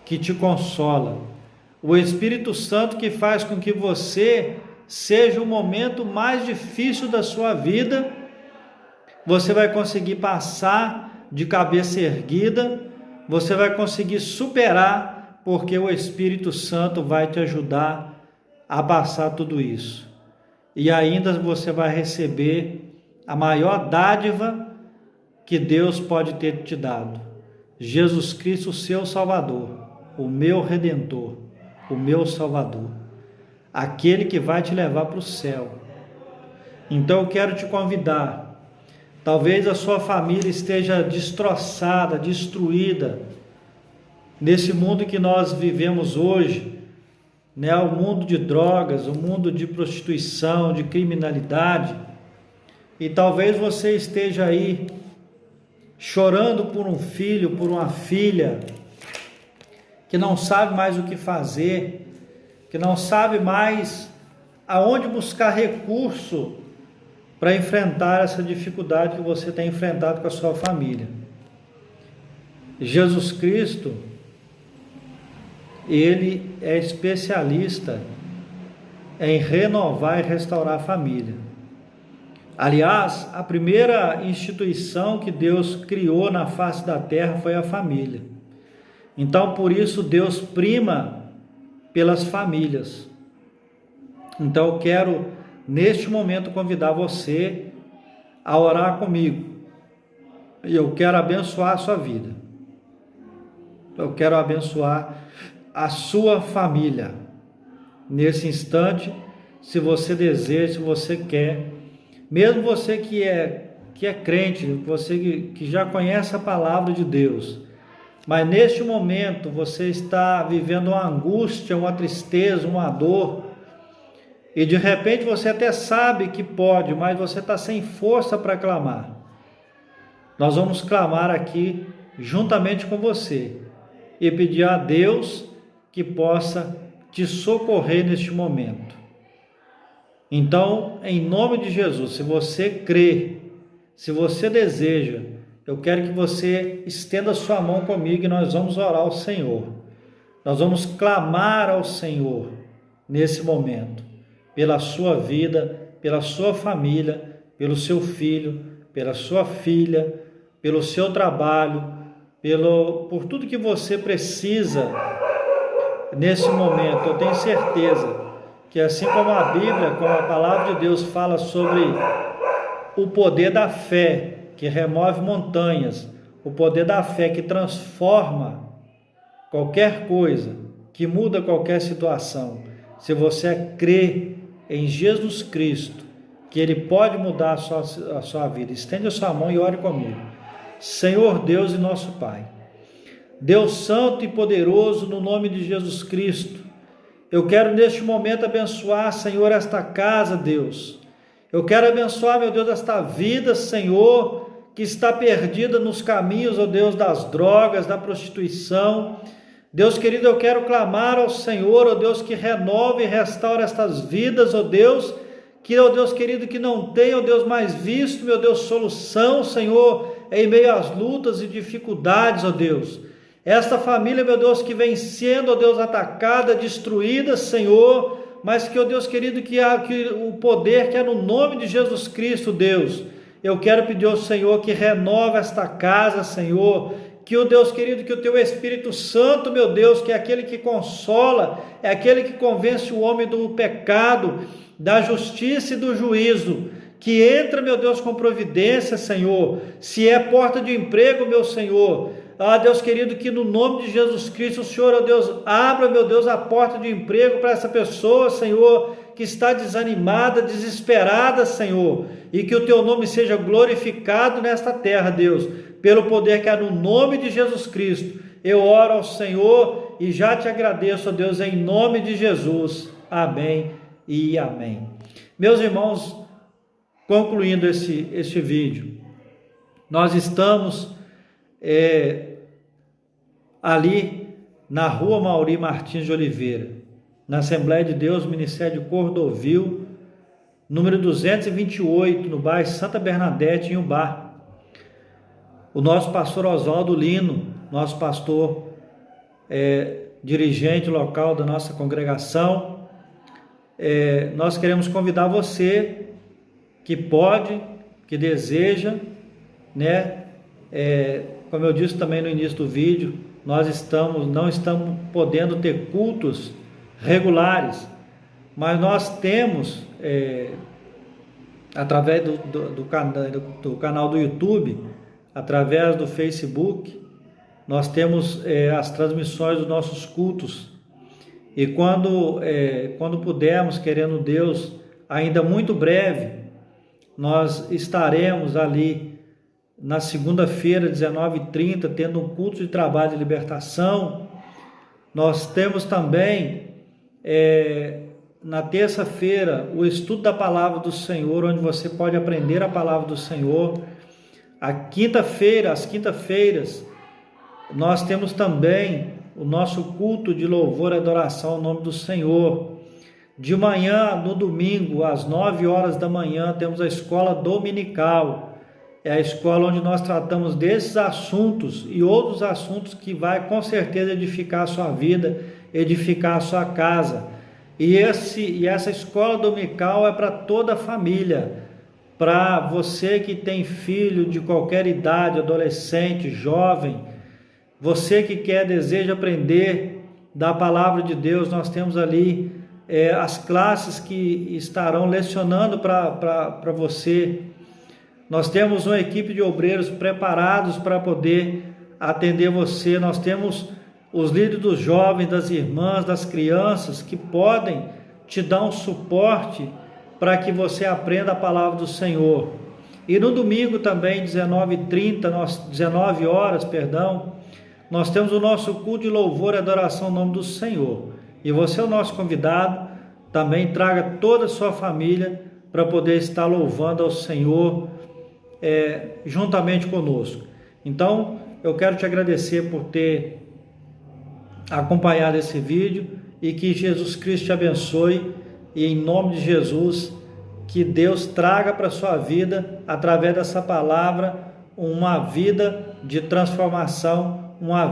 que te consola. O Espírito Santo que faz com que você seja o momento mais difícil da sua vida, você vai conseguir passar de cabeça erguida, você vai conseguir superar, porque o Espírito Santo vai te ajudar a passar tudo isso. E ainda você vai receber a maior dádiva que Deus pode ter te dado: Jesus Cristo, o seu Salvador, o meu Redentor, o meu Salvador, aquele que vai te levar para o céu. Então eu quero te convidar. Talvez a sua família esteja destroçada, destruída, nesse mundo que nós vivemos hoje, né? O mundo de drogas, o mundo de prostituição, de criminalidade. E talvez você esteja aí chorando por um filho, por uma filha, que não sabe mais o que fazer, que não sabe mais aonde buscar recurso para enfrentar essa dificuldade que você tem enfrentado com a sua família. Jesus Cristo, ele é especialista em renovar e restaurar a família. Aliás, a primeira instituição que Deus criou na face da terra foi a família. Então, por isso, Deus prima pelas famílias. Então, eu quero, neste momento, convidar você a orar comigo. E eu quero abençoar a sua vida. Eu quero abençoar a sua família. Nesse instante, se você deseja, se você quer, mesmo você que é crente, você que já conhece a palavra de Deus, mas neste momento você está vivendo uma angústia, uma tristeza, uma dor, e de repente você até sabe que pode, mas você está sem força para clamar. Nós vamos clamar aqui juntamente com você e pedir a Deus que possa te socorrer neste momento. Então, em nome de Jesus, se você crê, se você deseja, eu quero que você estenda sua mão comigo e nós vamos orar ao Senhor. Nós vamos clamar ao Senhor nesse momento, pela sua vida, pela sua família, pelo seu filho, pela sua filha, pelo seu trabalho, por tudo que você precisa nesse momento. Eu tenho certeza que assim como a Bíblia, como a palavra de Deus fala sobre o poder da fé que remove montanhas, o poder da fé que transforma qualquer coisa, que muda qualquer situação. Se você crê em Jesus Cristo, que Ele pode mudar a sua vida, estende a sua mão e ore comigo. Senhor Deus e nosso Pai, Deus santo e poderoso, no nome de Jesus Cristo, eu quero neste momento abençoar, Senhor, esta casa, Deus. Eu quero abençoar, meu Deus, esta vida, Senhor, que está perdida nos caminhos, ó Deus, das drogas, da prostituição. Deus querido, eu quero clamar ao Senhor, ó Deus, que renove e restaure estas vidas, ó Deus, que, ó Deus querido, que não tem, ó Deus, mais visto, meu Deus, solução, Senhor, em meio às lutas e dificuldades, ó Deus. Esta família, meu Deus, que vem sendo, ó Deus, atacada, destruída, Senhor, mas que, ó Deus querido, que o poder que é no nome de Jesus Cristo, Deus, eu quero pedir ao Senhor que renova esta casa, Senhor, que o Deus querido, que o Teu Espírito Santo, meu Deus, que é aquele que consola, é aquele que convence o homem do pecado, da justiça e do juízo, que entra, meu Deus, com providência, Senhor, se é porta de emprego, meu Senhor, Deus querido, que no nome de Jesus Cristo, o Senhor, ó Deus, abra, meu Deus, a porta de emprego para essa pessoa, Senhor, que está desanimada, desesperada, Senhor, e que o Teu nome seja glorificado nesta terra, Deus, pelo poder que há no nome de Jesus Cristo. Eu oro ao Senhor e já te agradeço, ó Deus, em nome de Jesus. Amém e amém. Meus irmãos, concluindo este vídeo, nós estamos ali na rua Mauri Martins de Oliveira, na Assembleia de Deus, Ministério de Cordovil, número 228, no bairro Santa Bernadette, em Ubá. O nosso pastor Oswaldo Lino, nosso pastor dirigente local da nossa congregação, nós queremos convidar você que pode, que deseja, né? Como eu disse também no início do vídeo, nós não estamos podendo ter cultos regulares, mas nós temos, através do canal do YouTube, através do Facebook, nós temos as transmissões dos nossos cultos, e quando pudermos, querendo Deus, ainda muito breve, nós estaremos ali na segunda-feira, 19h30, tendo um culto de trabalho de libertação. Nós temos também, na terça-feira, o estudo da palavra do Senhor, onde você pode aprender a palavra do Senhor. Às quinta-feiras, nós temos também o nosso culto de louvor e adoração ao nome do Senhor. De manhã, no domingo, às 9h da manhã, temos a escola dominical. É a escola onde nós tratamos desses assuntos e outros assuntos que vai com certeza edificar a sua vida edificar a sua casa. E essa escola dominical é para toda a família, para você que tem filho de qualquer idade, adolescente, jovem, você que deseja aprender da palavra de Deus. Nós temos ali as classes que estarão lecionando para você. Nós temos uma equipe de obreiros preparados para poder atender você. Nós temos os líderes dos jovens, das irmãs, das crianças, que podem te dar um suporte para que você aprenda a palavra do Senhor. E no domingo também, 19 horas, nós temos o nosso culto de louvor e adoração ao nome do Senhor. E você é o nosso convidado. Também traga toda a sua família para poder estar louvando ao Senhor juntamente conosco. Então, eu quero te agradecer por ter acompanhado esse vídeo e que Jesus Cristo te abençoe. E em nome de Jesus, que Deus traga para a sua vida, através dessa palavra, uma vida de transformação, uma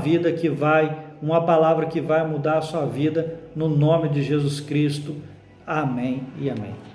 palavra que vai mudar a sua vida, no nome de Jesus Cristo. Amém e amém.